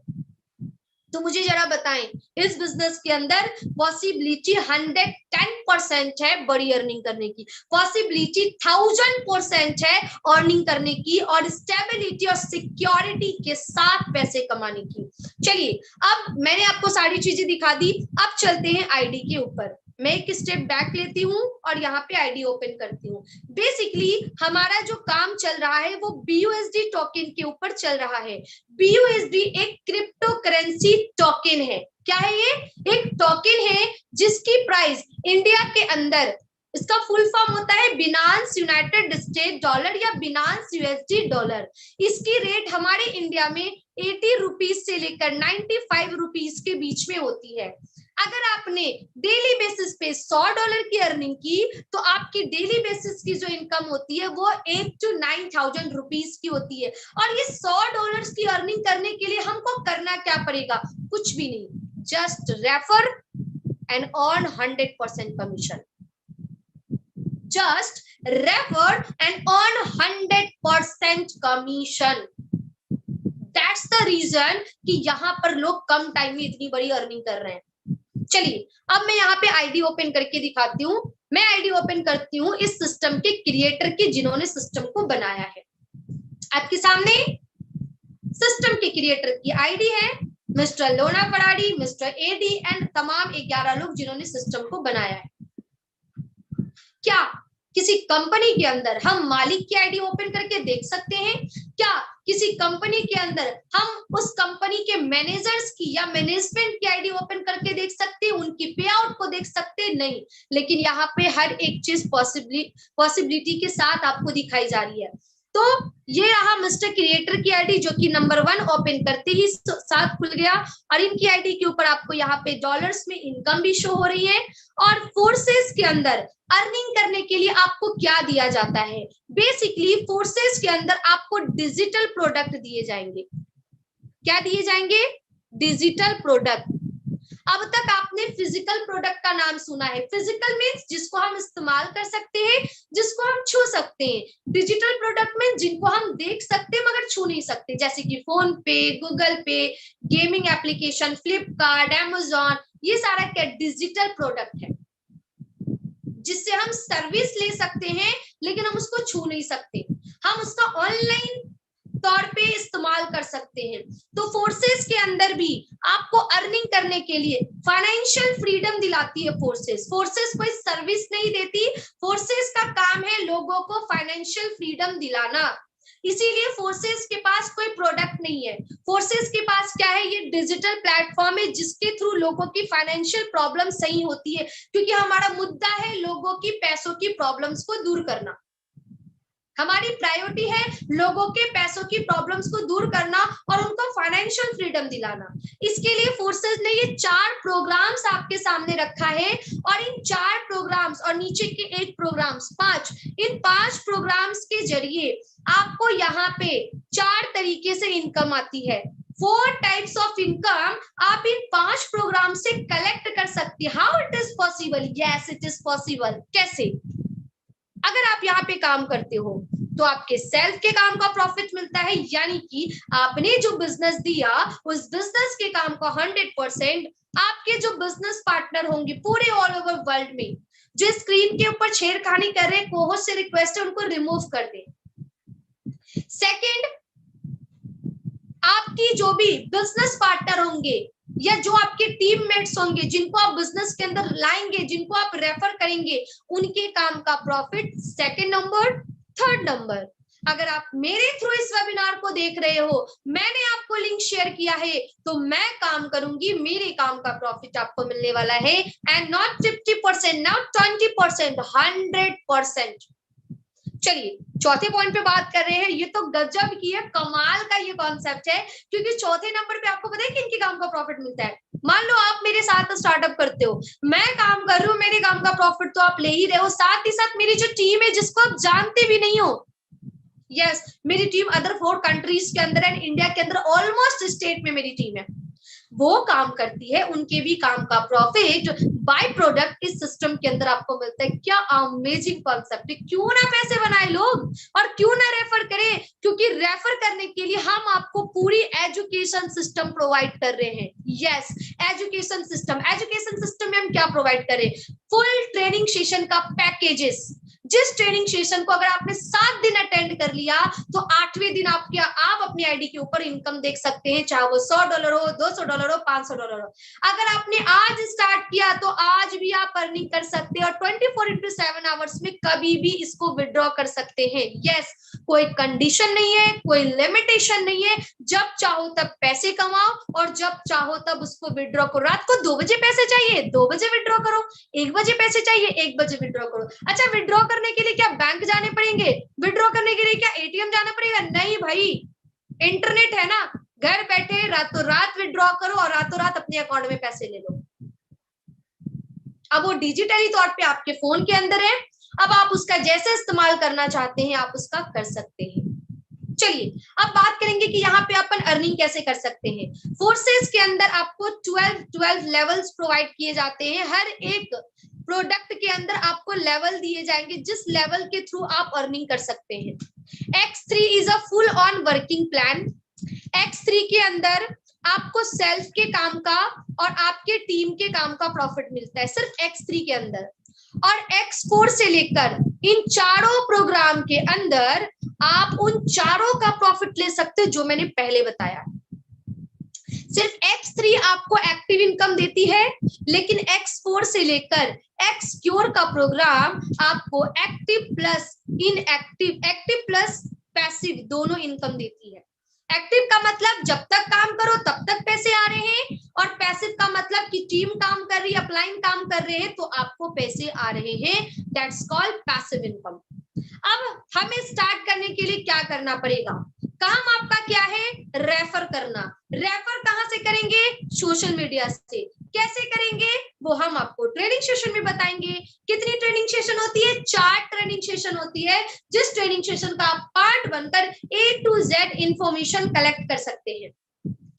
Speaker 3: तो मुझे जरा बताएं, इस बिजनेस के अंदर पॉसिबिलिटी 110% है बड़ी अर्निंग करने की, पॉसिबिलिटी 1000% है अर्निंग करने की, और स्टेबिलिटी और सिक्योरिटी के साथ पैसे कमाने की। चलिए, अब मैंने आपको सारी चीजें दिखा दी, अब चलते हैं आईडी के ऊपर। मैं एक स्टेप बैक लेती हूँ और यहाँ पे आईडी ओपन करती हूँ। बेसिकली हमारा जो काम चल रहा है वो BUSD टोकन के ऊपर चल रहा है। BUSD एक क्रिप्टो करेंसी टोकन है। क्या है ये? एक टोकन है जिसकी प्राइस इंडिया के अंदर, इसका फुल फॉर्म होता है बिनांस यूनाइटेड स्टेट डॉलर या बिनांस USD डॉलर। इसकी रेट हमारे इंडिया में 80 रुपीज से लेकर 95 रुपीज के बीच में होती है। अगर आपने डेली बेसिस पे $100 की अर्निंग की तो आपकी डेली बेसिस की जो इनकम होती है वो 8,000 to 9,000 रुपीज की होती है। और ये $100 की अर्निंग करने के लिए हमको करना क्या पड़ेगा? कुछ भी नहीं, just refer and earn 100% commission. Just refer and earn 100% commission. That's the reason कि यहाँ पर लोग कम टाइम में इतनी बड़ी अर्निंग कर रहे हैं। चलिए, अब मैं यहाँ पे आईडी ओपन करके दिखाती हूँ। मैं आईडी ओपन करती हूँ इस सिस्टम के क्रिएटर की, जिन्होंने सिस्टम को बनाया है। आपके सामने सिस्टम के क्रिएटर की आईडी है, मिस्टर लोना फराडी, मिस्टर एडी एंड तमाम 11 लोग जिन्होंने सिस्टम को बनाया है। क्या किसी कंपनी के अंदर हम मालिक की आईडी ओपन करके देख सकते हैं? क्या किसी कंपनी के अंदर हम उस कंपनी के मैनेजर्स की या मैनेजमेंट की आईडी ओपन करके देख सकते हैं, उनकी पे आउट को देख सकते हैं? नहीं। लेकिन यहाँ पे हर एक चीज पॉसिबिलिटी के साथ आपको दिखाई जा रही है। तो ये रहा मिस्टर क्रिएटर की आईडी, जो कि नंबर 1 ओपन करते ही साथ खुल गया, और इनकी आईडी के ऊपर आपको यहाँ पे डॉलर्स में इनकम भी शो हो रही है। और फोर्सेस के अंदर अर्निंग करने के लिए आपको क्या दिया जाता है? बेसिकली फोर्सेस के अंदर आपको डिजिटल प्रोडक्ट दिए जाएंगे। क्या दिए जाएंगे? Digital product. अब तक आपने फिजिकल प्रोडक्ट का नाम सुना है। फिजिकल मीन्स जिसको हम इस्तेमाल कर सकते हैं, जिसको हम छू सकते हैं। डिजिटल प्रोडक्ट में जिनको हम देख सकते हैं मगर छू नहीं सकते, जैसे कि फोन पे, गूगल पे, गेमिंग एप्लीकेशन, फ्लिपकार्ट, अमेजॉन, ये सारा क्या डिजिटल प्रोडक्ट है, जिससे हम सर्विस ले सकते हैं लेकिन हम उसको छू नहीं सकते। हम उसका ऑनलाइन तौर पे इस्तेमाल कर सकते हैं। तो फोर्सेस के अंदर भी आपको अर्निंग करने के लिए फाइनेंशियल फ्रीडम दिलाती है फोर्सेस। फोर्सेस कोई सर्विस नहीं देती, फोर्सेस का काम है लोगों को फाइनेंशियल फ्रीडम दिलाना। इसीलिए फोर्सेस के पास कोई प्रोडक्ट नहीं है। फोर्सेस के पास क्या है? ये डिजिटल प्लेटफॉर्म है जिसके थ्रू लोगों की फाइनेंशियल प्रॉब्लम सही होती है, क्योंकि हमारा मुद्दा है लोगों की पैसों की प्रॉब्लम्स को दूर करना। हमारी प्रायोरिटी है लोगों के पैसों की प्रॉब्लम्स को दूर करना और उनको फाइनेंशियल फ्रीडम दिलाना। इसके लिए फोर्सेस ने ये 4 प्रोग्राम्स आपके सामने रखा है, और इन 4 प्रोग्राम्स और नीचे के 8 प्रोग्राम्स, 5, इन 5 प्रोग्राम्स के जरिए आपको यहाँ पे 4 तरीके से इनकम आती है। 4 टाइप्स ऑफ इनकम आप इन 5 प्रोग्राम से कलेक्ट कर सकती है। How it is possible? Yes, it is possible. कैसे? अगर आप यहाँ पे काम करते हो तो आपके सेल्फ के काम का प्रॉफिट मिलता है, यानी कि आपने जो बिजनेस दिया उस बिजनेस के काम का 100% आपके जो बिजनेस पार्टनर होंगे पूरे ऑल ओवर वर्ल्ड में, जो स्क्रीन के ऊपर छेड़खानी कर रहे हैं, कोहोस्ट से रिक्वेस्ट है उनको रिमूव कर दें। सेकंड, आपकी जो भी बिजनेस पार्टनर होंगे या जो आपके टीममेट्स होंगे, जिनको आप बिजनेस के अंदर लाएंगे, जिनको आप रेफर करेंगे, उनके काम का profit second number. Third number, अगर आप मेरे थ्रू इस वेबिनार को देख रहे हो, मैंने आपको लिंक शेयर किया है, तो मैं काम करूंगी, मेरे काम का प्रॉफिट आपको मिलने वाला है। And not 50%, not 20%, 100%। चलिए चौथे पॉइंट पे बात कर रहे हैं। ये तो गजब की है, कमाल का ये कॉन्सेप्ट है, क्योंकि चौथे नंबर पे आपको पता है कि इनके काम का प्रॉफिट मिलता है। मान लो आप मेरे साथ स्टार्टअप करते हो, मैं काम कर रही हूँ, मेरे काम का प्रॉफिट तो आप ले ही रहे हो, साथ ही साथ मेरी जो टीम है जिसको आप जानते भी नहीं हो, यस, मेरी टीम अदर 4 कंट्रीज के अंदर एंड इंडिया के अंदर ऑलमोस्ट स्टेट में मेरी टीम है, वो काम करती है, उनके भी काम का प्रॉफिट बाय प्रोडक्ट इस सिस्टम के अंदर आपको मिलता है। क्या अमेजिंग कॉन्सेप्ट है। क्यों ना पैसे बनाए लोग और क्यों ना रेफर करें, क्योंकि रेफर करने के लिए हम आपको पूरी एजुकेशन सिस्टम प्रोवाइड कर रहे हैं। यस, एजुकेशन सिस्टम में हम क्या प्रोवाइड करें? फुल ट्रेनिंग सेशन का पैकेजेस, जिस ट्रेनिंग सेशन को अगर आपने 7 दिन अटेंड कर लिया तो 8वें दिन आप अपनी आईडी के ऊपर इनकम देख सकते हैं, चाहे वो $100 हो, $200 हो, $500 हो। अगर आपने आज स्टार्ट किया तो आज भी आप अर्निंग कर सकते हैं और 24/7 आवर्स में कभी भी इसको विड्रॉ कर सकते हैं। यस, कोई कंडीशन नहीं है, कोई लिमिटेशन नहीं है, जब चाहो तब पैसे कमाओ और जब चाहो तब उसको विड्रॉ करो। रात को 2 बजे पैसे चाहिए, 2 बजे विड्रॉ करो, 1 बजे पैसे चाहिए, 1 बजे विड्रॉ करो। अच्छा, विड्रॉ करने के लिए क्या बैंक जाने पड़ेंगे? विड्रॉ करने के लिए क्या एटीएम जाना पड़ेगा? नहीं भाई, इंटरनेट है ना, घर बैठे रातों रात विड्रॉ करो और रातों रात अपने अकाउंट में पैसे ले लो। अब वो डिजिटली तौर पे आपके फोन के अंदर है, अब आप उसका जैसे इस्तेमाल करना चाहते हैं आप उसका कर सकते हैं। चलिए अब बात करेंगे कि यहाँ पे अपन अर्निंग कैसे कर सकते हैं। फोर्सेस के अंदर आपको 12 लेवल्स प्रोवाइड किए जाते हैं। हर एक प्रोडक्ट के अंदर आपको लेवल दिए जाएंगे जिस लेवल के थ्रू आप अर्निंग कर सकते हैं। X3 is a full on working plan. X3 के अंदर आपको सेल्फ के काम का और आपके टीम के काम का प्रॉफिट मिलता है सिर्फ X3 के अंदर। और X4 से लेकर इन चारों प्रोग्राम के अंदर आप उन चारों का प्रॉफिट ले सकते हो जो मैंने पहले बताया। सिर्फ X3 आपको एक्टिव इनकम देती है, लेकिन X4 से लेकर Xcure का प्रोग्राम आपको active plus inactive, active plus passive दोनों इनकम देती है। एक्टिव का मतलब जब तक काम करो तब तक पैसे आ रहे हैं, और पैसिव का मतलब कि टीम काम कर रही है, अपलाइन काम कर रहे हैं तो आपको पैसे आ रहे हैं, दैट्स कॉल्ड पैसिव इनकम। अब हमें स्टार्ट करने के लिए क्या करना पड़ेगा? काम आपका क्या है? रेफर करना। रेफर कहां से करेंगे? सोशल मीडिया से। कैसे करेंगे वो हम आपको ट्रेनिंग सेशन में बताएंगे। कितनी ट्रेनिंग सेशन होती है? 4 ट्रेनिंग सेशन होती है, जिस ट्रेनिंग सेशन का आप पार्ट बनकर A to Z information collect कर सकते हैं।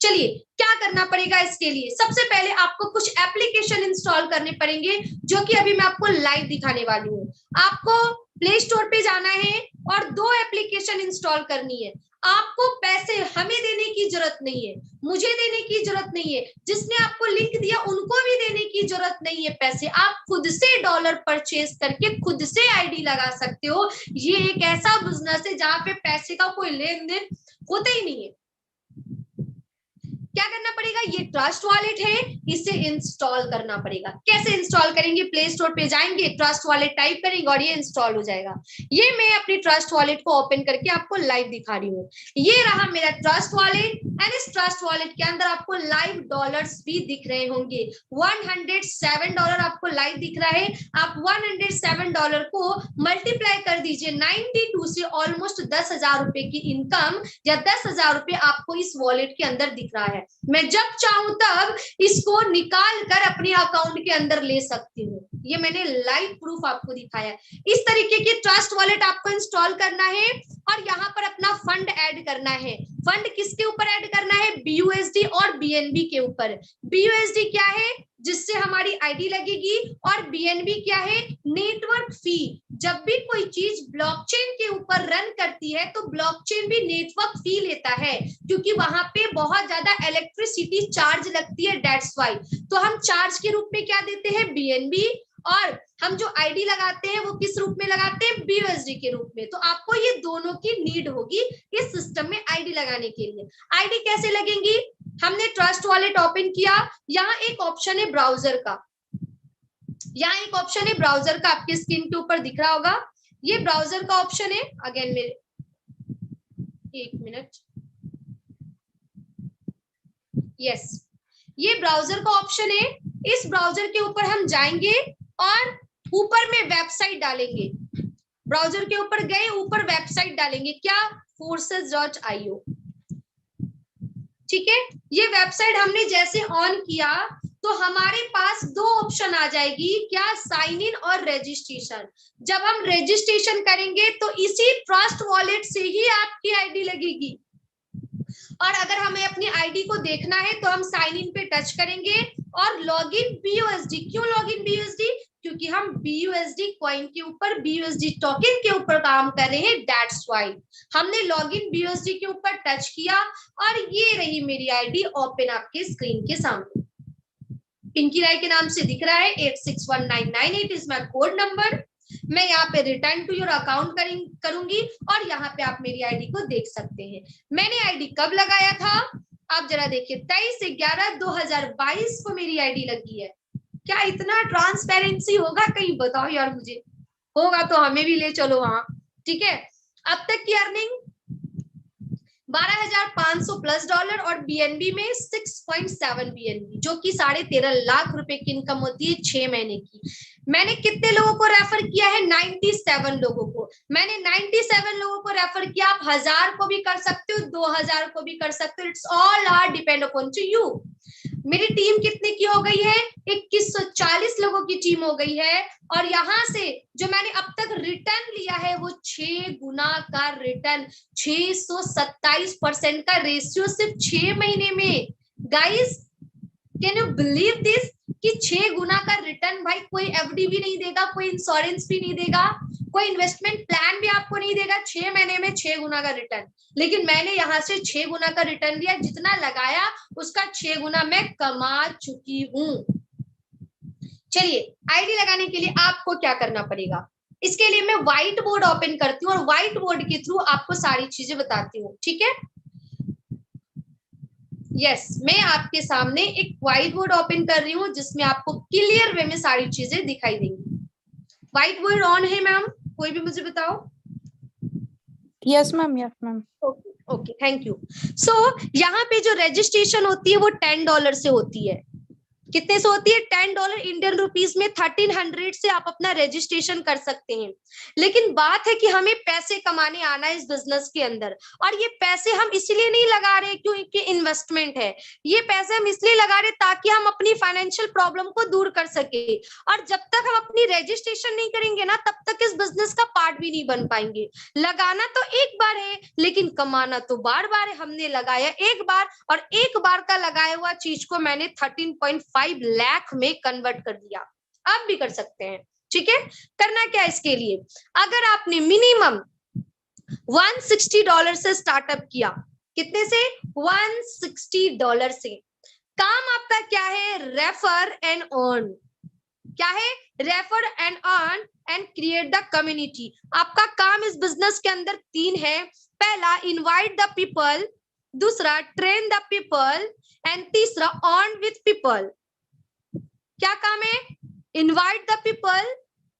Speaker 3: चलिए क्या करना पड़ेगा इसके लिए? सबसे पहले आपको कुछ एप्लीकेशन इंस्टॉल करने पड़ेंगे, जो कि अभी मैं आपको लाइव दिखाने वाली हूँ। आपको प्ले स्टोर पे जाना है और 2 एप्लीकेशन इंस्टॉल करनी है। आपको पैसे हमें देने की जरूरत नहीं है, मुझे देने की जरूरत नहीं है, जिसने आपको लिंक दिया उनको भी देने की जरूरत नहीं है। पैसे आप खुद से डॉलर परचेज करके खुद से आईडी लगा सकते हो। ये एक ऐसा बिजनेस है जहां पे पैसे का कोई लेन देन होता ही नहीं है। क्या करना पड़ेगा? ये ट्रस्ट वॉलेट है, इसे इंस्टॉल करना पड़ेगा। कैसे इंस्टॉल करेंगे? प्ले स्टोर पे जाएंगे, ट्रस्ट वॉलेट टाइप करेंगे और ये इंस्टॉल हो जाएगा। ये मैं अपनी ट्रस्ट वॉलेट को ओपन करके आपको लाइव दिखा रही हूँ। ये रहा मेरा ट्रस्ट वॉलेट, एंड इस ट्रस्ट वॉलेट के अंदर आपको लाइव डॉलर्स भी दिख रहे होंगे। $107 आपको लाइव दिख रहा है। आप $107 को मल्टीप्लाई कर दीजिए 92 से, ऑलमोस्ट 10,000 रुपए की इनकम या 10,000 रुपए आपको इस वॉलेट के अंदर दिख रहा है। मैं जब चाहूं तब इसको निकाल कर अपने अकाउंट के अंदर ले सकती हूँ। ये मैंने लाइव प्रूफ आपको दिखाया। इस तरीके की ट्रस्ट वॉलेट आपको इंस्टॉल करना है और यहाँ पर अपना फंड ऐड करना है। फंड किसके ऊपर ऐड करना है? BUSD और BNB के ऊपर। BUSD क्या है? जिससे हमारी आईडी लगेगी, और BNB क्या है? नेटवर्क फी। जब भी कोई चीज ब्लॉकचेन के ऊपर रन करती है तो ब्लॉकचेन भी नेटवर्क फी लेता है, क्योंकि वहां पे बहुत ज्यादा इलेक्ट्रिसिटी चार्ज लगती है, दैट्स व्हाई। तो हम चार्ज के रूप में क्या देते हैं? BNB, और हम जो आईडी लगाते हैं वो किस रूप में लगाते हैं? BUSD के रूप में। तो आपको ये दोनों की नीड होगी इस सिस्टम में आईडी लगाने के लिए। आईडी कैसे लगेंगी? हमने ट्रस्ट वॉलेट ओपन किया, यहाँ एक ऑप्शन है ब्राउजर का, यहाँ एक ऑप्शन है ब्राउजर का, आपके स्क्रीन के ऊपर दिख रहा होगा। ये ब्राउजर का ऑप्शन है। अगेन मेरे 1 मिनट, यस, ये ब्राउजर का ऑप्शन है। इस ब्राउजर के ऊपर हम जाएंगे और ऊपर में वेबसाइट डालेंगे। ब्राउजर के ऊपर गए, ऊपर वेबसाइट डालेंगे, क्या? forces.io। ठीक है, ये वेबसाइट हमने जैसे ऑन किया तो हमारे पास 2 ऑप्शन आ जाएगी, क्या? साइन इन और रजिस्ट्रेशन। जब हम रजिस्ट्रेशन करेंगे तो इसी ट्रस्ट वॉलेट से ही आपकी आईडी लगेगी, और अगर हमें अपनी आईडी को देखना है तो हम साइन इन पे टच करेंगे और लॉगिन BUSD। क्यों लॉगिन BUSD? क्योंकि हम BUSD कॉइन के ऊपर, BUSD टोकन के ऊपर काम कर रहे हैं, दैट्स व्हाई हमने लॉगिन BUSD के ऊपर टच किया और ये रही मेरी आईडी ओपन आपके स्क्रीन के सामने। पिंकी राय के नाम से दिख रहा है, 861998 इज माय कोड नंबर। मैं यहाँ पे रिटर्न टू योर अकाउंट करूंगी और यहाँ पे आप मेरी आईडी को देख सकते हैं। मैंने आईडी कब लगाया था? आप जरा देखिए, 23/11/2022 को मेरी आईडी लगी है। क्या इतना ट्रांसपेरेंसी होगा कहीं? बताओ यार मुझे, होगा तो हमें भी ले चलो वहां। ठीक है, अब तक की अर्निंग $12,500+ और BNB में 6.7 BNB, जो कि 13.5 लाख रुपए की इनकम होती है 6 महीने की। मैंने कितने लोगों को रेफर किया है? 97 लोगों को। मैंने 97 लोगों को रेफर किया। आप 1000 को भी कर सकते हो, 2000 को भी कर सकते हो, it's all are depend upon to you. मेरी टीम कितने की हो गई है? 2140 लोगों की टीम हो गई है, और यहाँ से जो मैंने अब तक रिटर्न लिया है वो 6 गुना का रिटर्न, 627% का रेशियो सिर्फ 6 महीने में। Guys can you believe this कि 6 गुना का रिटर्न? भाई कोई FD भी नहीं देगा, कोई इंश्योरेंस भी नहीं देगा, कोई इन्वेस्टमेंट प्लान भी आपको नहीं देगा। 6 महीने में 6 गुना का रिटर्न, लेकिन मैंने यहाँ से 6 गुना का रिटर्न लिया। जितना लगाया उसका 6 गुना मैं कमा चुकी हूँ। चलिए, आईडी लगाने के लिए आपको क्या करना पड़ेगा? इसके लिए मैं व्हाइट बोर्ड ओपन करती हूँ और व्हाइट बोर्ड के थ्रू आपको सारी चीजें बताती हूँ। ठीक है, यस, मैं आपके सामने एक व्हाइट बोर्ड ओपन कर रही हूँ जिसमें आपको क्लियर वे में सारी चीजें दिखाई देंगी। व्हाइट बोर्ड ऑन है मैम? कोई भी मुझे बताओ।
Speaker 4: Yes, ma'am. Yes, ma'am.
Speaker 3: Okay, thank you. So यहाँ पे जो रजिस्ट्रेशन होती है वो $10 से होती है। कितने से होती है? $10 इंडियन रुपीस में 1300 से आप अपना रजिस्ट्रेशन कर सकते हैं। लेकिन बात है कि हमें पैसे कमाने आना है इस बिजनेस के अंदर, और ये पैसे हम इसलिए नहीं लगा रहे क्योंकि इन्वेस्टमेंट है, ये पैसे हम इसलिए लगा रहे ताकि हम अपनी फाइनेंशियल प्रॉब्लम को दूर कर सके। और जब तक हम अपनी रजिस्ट्रेशन नहीं करेंगे ना, तब तक इस बिजनेस का पार्ट भी नहीं बन पाएंगे। लगाना तो एक बार है, लेकिन कमाना तो बार बार है। हमने लगाया एक बार, और एक बार का लगाया हुआ चीज को मैंने 13.5 लाख में कन्वर्ट कर दिया। आप भी कर सकते हैं, ठीक है। करना क्या इसके लिए? अगर आपने मिनिमम $160 से स्टार्टअप किया, कितने से? $160 से। काम आपका क्या है? Refer and earn. क्या है? Refer and earn and create the community. आपका काम इस बिजनेस के अंदर 3 है। पहला, इनवाइट द पीपल, दूसरा ट्रेन द पीपल, एंड तीसरा अर्न विथ पीपल। क्या काम है? Invite the people,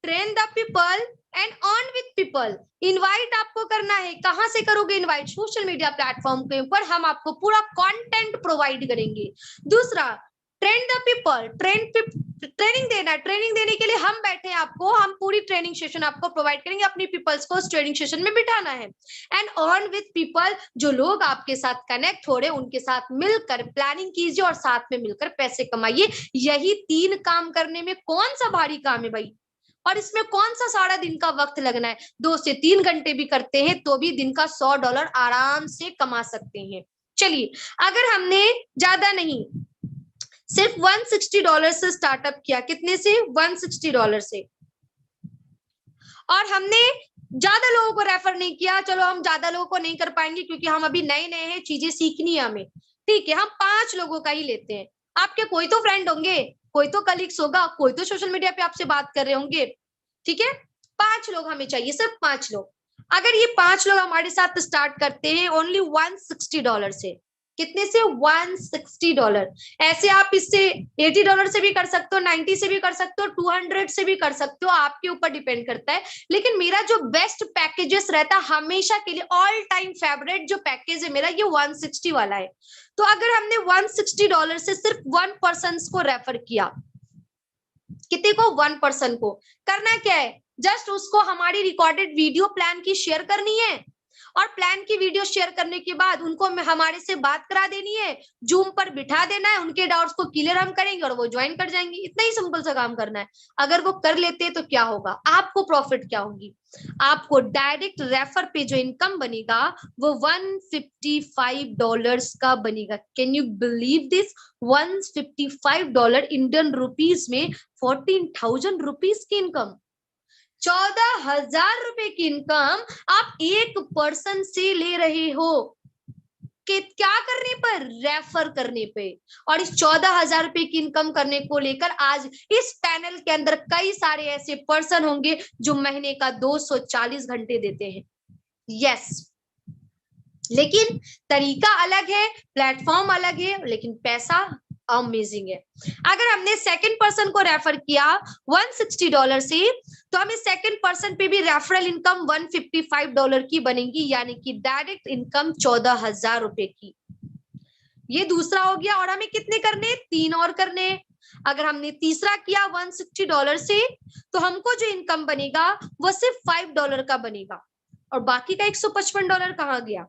Speaker 3: train the people and earn with people. Invite आपको करना है। कहां से करोगे इनवाइट? सोशल मीडिया प्लेटफॉर्म के ऊपर हम आपको पूरा कंटेंट प्रोवाइड करेंगे। दूसरा, ट्रेन द पीपल, ट्रेनिंग देना। ट्रेनिंग देने के लिए हम बैठे हैं आपको, हम पूरी ट्रेनिंग सेशन आपको प्रोवाइड करेंगे। अपनी पीपल्स को उस ट्रेनिंग सेशन में बिठाना है। एंड अर्न विथ पीपल, जो लोग आपके साथ कनेक्ट हो रहे हैं उनके साथ मिलकर प्लानिंग कीजिए और साथ में मिलकर पैसे कमाइए। यही 3 काम करने में कौन सा भारी काम है भाई? और इसमें कौन सा सारा दिन का वक्त लगना है? 2 से 3 घंटे भी करते हैं तो भी दिन का $100 आराम से कमा सकते हैं। चलिए, अगर हमने ज्यादा नहीं, सिर्फ $160 से स्टार्टअप किया, कितने से? $160 से, और हमने ज्यादा लोगों को रेफर नहीं किया। चलो, हम ज्यादा लोगों को नहीं कर पाएंगे क्योंकि हम अभी नए नए हैं, चीजें सीखनी है हमें, ठीक है। हम 5 लोगों का ही लेते हैं। आपके कोई तो फ्रेंड होंगे, कोई तो कलीग्स होगा, कोई तो सोशल मीडिया पे आपसे बात कर रहे होंगे, ठीक है। 5 लोग हमें चाहिए, सिर्फ 5 लोग। अगर ये 5 लोग हमारे साथ स्टार्ट करते हैं ओनली $160 से, कितने से? $160। ऐसे आप इससे $80 से भी कर सकते हो, 90 से भी कर सकते हो, 200 से भी कर सकते हो, आपके ऊपर डिपेंड करता है। लेकिन मेरा जो बेस्ट पैकेजेस रहता है हमेशा के लिए, ऑल टाइम फेवरेट जो पैकेज है मेरा, ये 160 वाला है। तो अगर हमने $160 से सिर्फ 1 पर्सन को रेफर किया, कितने को? 1 पर्सन को। करना क्या है? जस्ट उसको हमारी रिकॉर्डेड वीडियो प्लान की शेयर करनी है, और प्लान की वीडियो शेयर करने के बाद उनको हमारे से बात करा देनी है, जूम पर बिठा देना है, उनके डाउट्स को क्लियर हम करेंगे और वो ज्वाइन कर जाएंगे। इतना ही सिंपल सा काम करना है। अगर वो कर लेते हैं तो क्या होगा? आपको प्रॉफिट क्या होगी? आपको डायरेक्ट रेफर पे जो इनकम बनेगा वो $155 का बनेगा। Can you believe this? $155 Indian rupees में 14,000 रुपीज की इनकम, 14,000 रुपए की इनकम आप एक पर्सन से ले रहे हो। कि क्या करने पर? रेफर करने पे। और इस 14,000 रुपए की इनकम करने को लेकर आज इस पैनल के अंदर कई सारे ऐसे पर्सन होंगे जो महीने का 240 घंटे देते हैं। यस, लेकिन तरीका अलग है, प्लेटफॉर्म अलग है, लेकिन पैसा अमेजिंग है। अगर हमने सेकंड पर्सन को रेफर किया $160 से, तो हमें सेकंड पर्सन पे भी रेफरल इनकम $155 की बनेगी, यानी कि डायरेक्ट इनकम 14,000 रुपए की। ये दूसरा हो गया। और हमें कितने करने? 3 और करने। अगर हमने तीसरा किया $160 से, तो हमको जो इनकम बनेगा वो सिर्फ $5 का बनेगा, और बाकी का $155 कहाँ गया?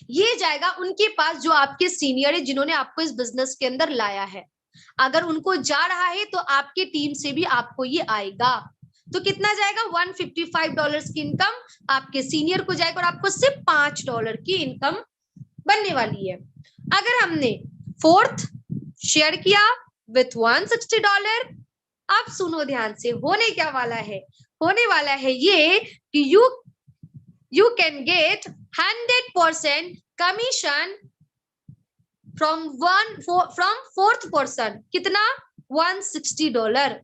Speaker 3: ये जाएगा उनके पास जो आपके सीनियर है, जिन्होंने आपको इस बिजनेस के अंदर लाया है। अगर उनको जा रहा है तो आपके टीम से भी आपको ये आएगा। तो कितना जाएगा? $155 की इनकम आपके सीनियर को जाएगा, और आपको सिर्फ $5 की इनकम बनने वाली है। अगर हमने 4th शेयर किया विथ $160, अब सुनो ध्यान से, होने क्या वाला है? होने वाला है ये कि you can get 100% commission from 4th person. कितना? $160।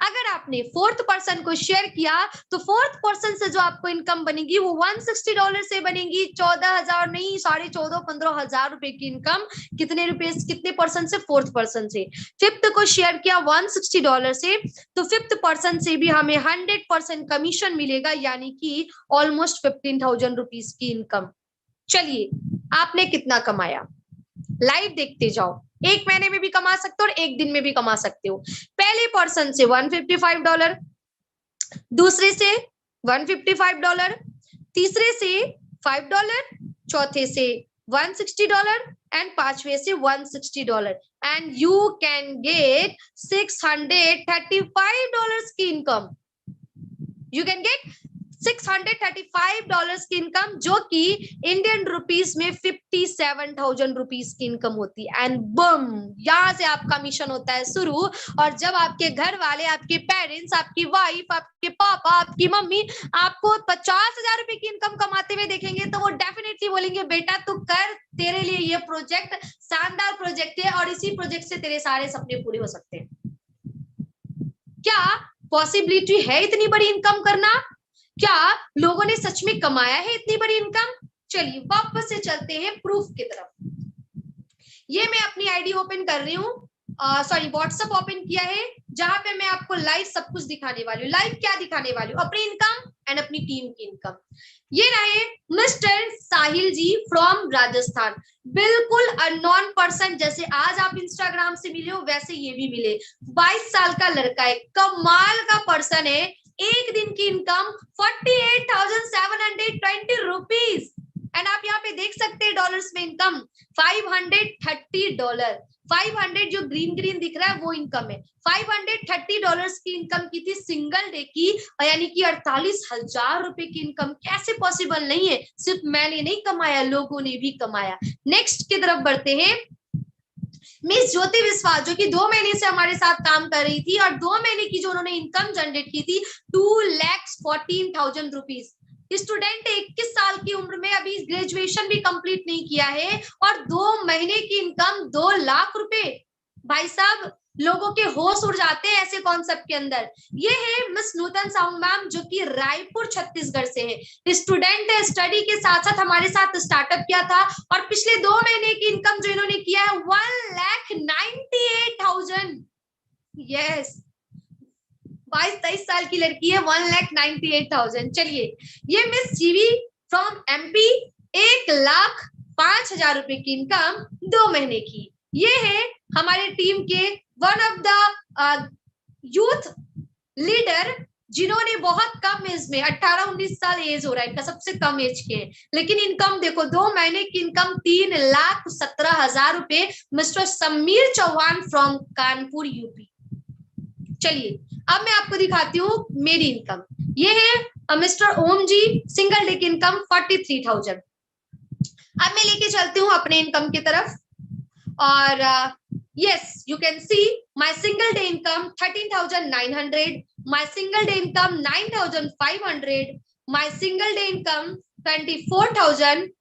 Speaker 3: अगर आपने फोर्थ पर्सन को शेयर किया तो फोर्थ पर्सन से जो आपको इनकम बनेगी वो $160 से बनेगी, 14,000 नहीं, 14,500 15,000 रुपए की इनकम। कितने पर्सन से? फोर्थ पर्सन से। फिफ्थ को शेयर किया $160 से, तो फिफ्थ पर्सन से भी हमें 100% कमीशन मिलेगा, यानी कि ऑलमोस्ट 15,000 रुपीज की इनकम। चलिए, आपने कितना कमाया लाइव देखते जाओ। एक महीने में भी कमा सकते हो और एक दिन में भी कमा सकते हो। पहले पर्सन से $155, दूसरे से $155, तीसरे से $5, चौथे से $160 एंड पांचवे से $160, एंड यू कैन गेट $635 की इनकम। यू कैन गेट $635 की इनकम, जो कि इंडियन रुपीस में 57,000 रुपीस की इनकम होती है। एंड बम, यहां से आपका मिशन होता है शुरू। और जब आपके घर वाले, आपके पेरेंट्स, आपकी वाइफ, आपके पापा, आपकी मम्मी आपको 50,000 रुपए की इनकम कमाते हुए देखेंगे तो वो डेफिनेटली बोलेंगे बेटा तू कर, तेरे लिए ये प्रोजेक्ट शानदार प्रोजेक्ट है और इसी प्रोजेक्ट से तेरे सारे सपने पूरे हो सकते हैं। क्या पॉसिबिलिटी है इतनी बड़ी इनकम करना? क्या लोगों ने सच में कमाया है इतनी बड़ी इनकम? चलिए वापस से चलते हैं प्रूफ की तरफ। ये मैं अपनी आईडी ओपन कर रही हूँ, सॉरी व्हाट्सएप ओपन किया है, जहां पे मैं आपको लाइव सब कुछ दिखाने वाली हूँ। लाइव क्या दिखाने वाली हूँ? अपनी इनकम एंड अपनी टीम की इनकम। ये रहे मिस्टर साहिल जी फ्रॉम राजस्थान, बिल्कुल अननोन पर्सन। जैसे आज आप इंस्टाग्राम से मिले हो वैसे ये भी मिले। 22 साल का लड़का है, कमाल का पर्सन है। एक दिन की इनकम 48,720 रुपीज, एंड आप यहाँ पे देख सकते हैं डॉलर्स में इनकम $530। 500 जो ग्रीन ग्रीन दिख रहा है वो इनकम है। $530 की इनकम की थी सिंगल डे की, यानी कि 48,000 रुपए की इनकम। कैसे पॉसिबल नहीं है? सिर्फ मैंने नहीं कमाया, लोगों ने भी कमाया। नेक्स्ट की तरफ बढ़ते हैं। मिस ज्योति विश्वास, जो कि 2 महीने से हमारे साथ काम कर रही थी और 2 महीने की जो उन्होंने इनकम जनरेट की थी 2,14,000 रुपीज। स्टूडेंट 21 साल की उम्र में, अभी ग्रेजुएशन भी कंप्लीट नहीं किया है और 2 महीने की इनकम 2 लाख रुपए। भाई साहब, लोगों के होश उड़ जाते हैं ऐसे कॉन्सेप्ट के अंदर। ये है मिस नूतन साहू मैम, जो कि रायपुर छत्तीसगढ़ से है। स्टूडेंट है, स्टडी के साथ साथ हमारे साथ स्टार्टअप किया था और पिछले 2 महीने की इनकम जो इन्होंने किया है 1,98,000। यस, 22-23 साल की लड़की है, 1,98,000। चलिए, ये मिस जीवी फ्रॉम एमपी, 1,05,000 रुपए की इनकम 2 महीने की। ये है हमारे टीम के one of the youth leader, जिन्होंने बहुत कम एज में 18-19 साल एज हो रहा है इनका, सबसे कम एज के हैं, लेकिन इनकम देखो 2 महीने की इनकम 3,17,000 रुपए। Mister Sameer Chauhan from Kanpur UP. चलिए, अब मैं आपको दिखाती हूँ मेरी इनकम। ये है मिस्टर ओम जी, सिंगल डे की इनकम 43,000। अब मैं लेके चलती हूँ अपने इनकम की तरफ और yes, you can see my single day income 13,900, my single day income 9,500, my single day income 24,000,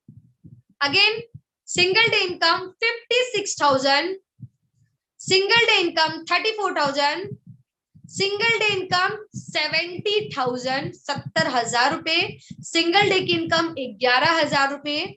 Speaker 3: again single day income 56,000, single day income 34,000, single day income 70,000, 70,000 रुपए, single day की इनकम 11,000 रुपए,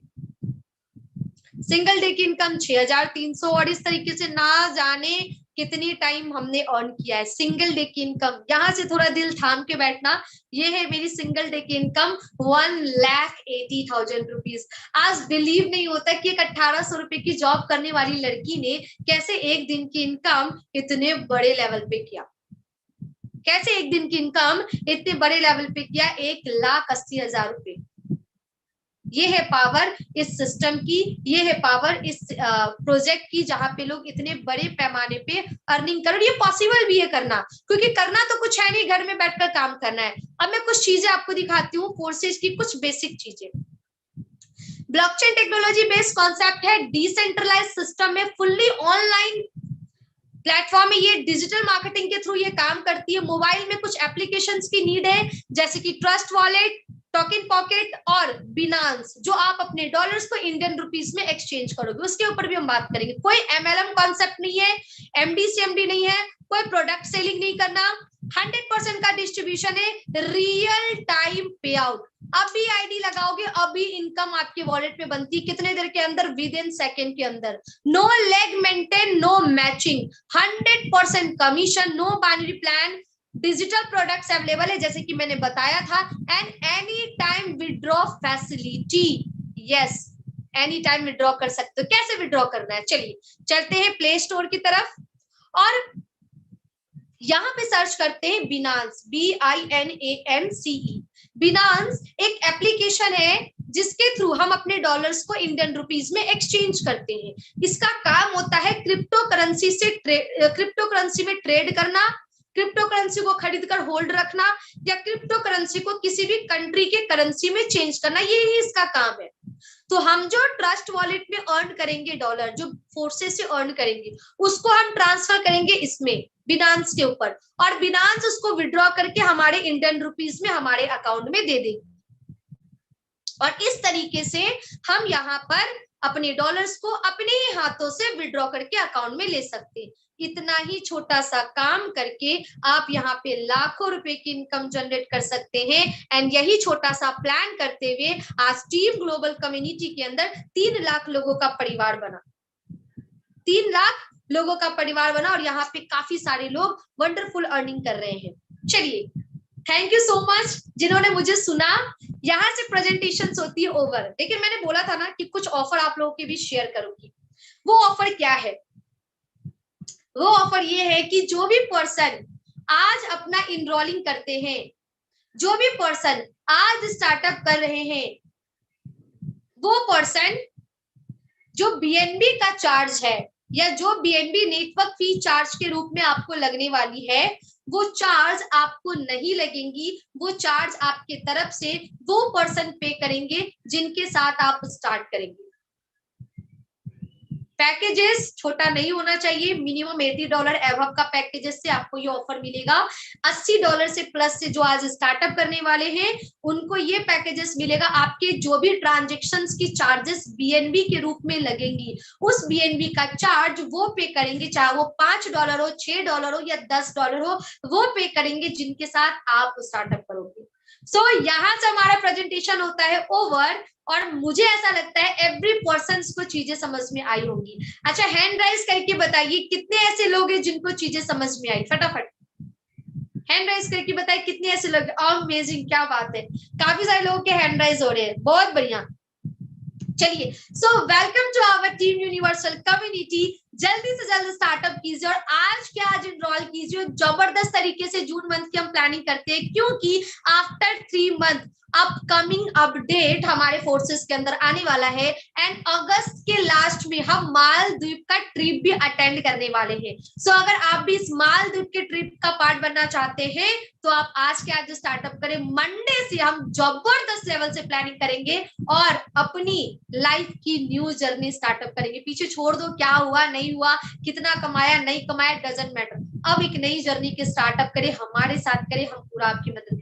Speaker 3: सिंगल डे की income 6,300, और इस तरीके से ना जाने कितनी टाइम हमने अर्न किया है सिंगल डे की इनकम। यहां से थोड़ा दिल थाम के बैठना। ये है मेरी सिंगल डे की इनकम 1,80,000 रुपीज। आज बिलीव नहीं होता कि एक 1,800 रुपए की जॉब करने वाली लड़की ने कैसे एक दिन की इनकम इतने बड़े लेवल पे किया, कैसे एक दिन की इनकम इतने बड़े लेवल पे किया, 1,80,000 रुपए। ये है पावर इस सिस्टम की, ये है पावर इस प्रोजेक्ट की, जहां पे लोग इतने बड़े पैमाने पे अर्निंग कर। ये पॉसिबल भी है करना, क्योंकि करना तो कुछ है नहीं, घर में बैठकर काम करना है। अब मैं कुछ चीजें आपको दिखाती हूँ, कोर्सेज की कुछ बेसिक चीजें। ब्लॉकचेन टेक्नोलॉजी बेस्ड कॉन्सेप्ट है, डिसेंट्रलाइज सिस्टम है, फुल्ली ऑनलाइन प्लेटफॉर्म है। ये डिजिटल मार्केटिंग के थ्रू ये काम करती है। मोबाइल में कुछ एप्लीकेशंस की नीड है, जैसे कि ट्रस्ट वॉलेट, टोकन पॉकेट और बिनांस, जो आप अपने डॉलर्स को इंडियन रुपीस में एक्सचेंज करोगे, उसके ऊपर भी हम बात करेंगे। कोई MLM कॉन्सेप्ट नहीं है, MD CMD नहीं है, कोई प्रोडक्ट सेलिंग नहीं करना, 100% का डिस्ट्रीब्यूशन है, रियल टाइम पे आउट। अभी आईडी लगाओगे, अभी इनकम आपके वॉलेट में बनती है, कितने देर के अंदर? विद इन सेकेंड के अंदर। No leg maintain, no matching, 100% commission, no binary plan, digital products available है जैसे कि मैंने बताया था, and any time withdraw facility. Yes, any time withdraw कर सकते हो। कैसे विड्रॉ करना है, चलिए चलते हैं प्ले स्टोर की तरफ और यहां पे सर्च करते हैं बिनांस, BINANCE। बिनांस एक एप्लीकेशन है जिसके थ्रू हम अपने डॉलर्स को इंडियन रुपीस में एक्सचेंज करते हैं। इसका काम होता है क्रिप्टो करेंसी में ट्रेड करना, क्रिप्टो करेंसी को खरीद कर होल्ड रखना, या क्रिप्टो करेंसी को किसी भी कंट्री के करेंसी में चेंज करना, यही इसका काम है। तो हम जो ट्रस्ट वॉलेट में अर्न करेंगे डॉलर, जो फोर्सेस से अर्न करेंगे, उसको हम ट्रांसफर करेंगे इसमें बिनांस के ऊपर, और बिनांस उसको विड्रॉ करके हमारे इंडियन रुपीस में हमारे अकाउंट में दे देगी। और इस तरीके से हम यहाँ पर अपने डॉलर्स को अपने ही हाथों से विड्रॉ करके अकाउंट में ले सकते हैं। इतना ही छोटा सा काम करके आप यहाँ पे लाखों रुपए की इनकम जनरेट कर सकते हैं। एंड यही छोटा सा प्लान करते हुए आज टीम ग्लोबल कम्युनिटी के अंदर 3 लाख लोगों का परिवार बना, 3 लाख लोगों का परिवार बना, और यहाँ पे काफी सारे लोग वंडरफुल अर्निंग कर रहे हैं। चलिए, थैंक यू सो मच जिन्होंने मुझे सुना। यहाँ से प्रेजेंटेशन होती है ओवर, लेकिन मैंने बोला था ना कि कुछ ऑफर आप लोगों के बीच शेयर करूंगी। वो ऑफर क्या है? वो ऑफर ये है कि जो भी पर्सन आज अपना इनरोलिंग करते हैं, जो भी पर्सन आज स्टार्टअप कर रहे हैं, वो पर्सन जो BNB का चार्ज है या जो BNB नेटवर्क फी चार्ज के रूप में आपको लगने वाली है, वो चार्ज आपको नहीं लगेंगी। वो चार्ज आपके तरफ से वो पर्सन पे करेंगे जिनके साथ आप स्टार्ट करेंगे। पैकेजेस छोटा नहीं होना चाहिए, मिनिमम $80 एवब का पैकेजेस से आपको ये ऑफर मिलेगा। $80 से प्लस से जो आज स्टार्टअप करने वाले हैं उनको ये पैकेजेस मिलेगा। आपके जो भी ट्रांजैक्शंस की चार्जेस BNB के रूप में लगेंगी, उस BNB का चार्ज वो पे करेंगे, चाहे वो $5 हो, $6 हो या $10 हो, वो पे करेंगे जिनके साथ आप स्टार्टअप करोगे। सो यहाँ से हमारा प्रेजेंटेशन होता है ओवर, और मुझे ऐसा लगता है एवरी पर्सन को चीजें समझ में आई होंगी। अच्छा, हैंड राइज करके बताइए कितने ऐसे लोग हैं जिनको चीजें समझ में आई। फटाफट हैंड राइज करके बताइए कितने ऐसे लोग। अमेजिंग, क्या बात है, काफी सारे लोगों के हैंड राइज हो रहे हैं, बहुत बढ़िया। चलिए, so welcome to our team universal community. जल्दी से जल्द स्टार्टअप कीजिए और आज के आज इनरोल कीजिए। जबरदस्त तरीके से जून मंथ की हम प्लानिंग करते हैं, क्योंकि आफ्टर 3 मंथ अपकमिंग अपडेट हमारे फोर्सेस के अंदर आने वाला है। एंड अगस्त के लास्ट में हम मालदीव का ट्रिप भी अटेंड करने वाले हैं। सो अगर आप भी इस मालदीव के ट्रिप का पार्ट बनना चाहते हैं तो आप आज के आज स्टार्टअप करें। मंडे से हम जबरदस्त लेवल से प्लानिंग करेंगे और अपनी लाइफ की न्यू जर्नी स्टार्टअप करेंगे। पीछे छोड़ दो क्या हुआ नहीं हुआ, कितना कमाया नहीं कमाया, डजंट मैटर। अब एक नई जर्नी के स्टार्टअप करें, हमारे साथ करें, हम पूरा आपकी मदद करें।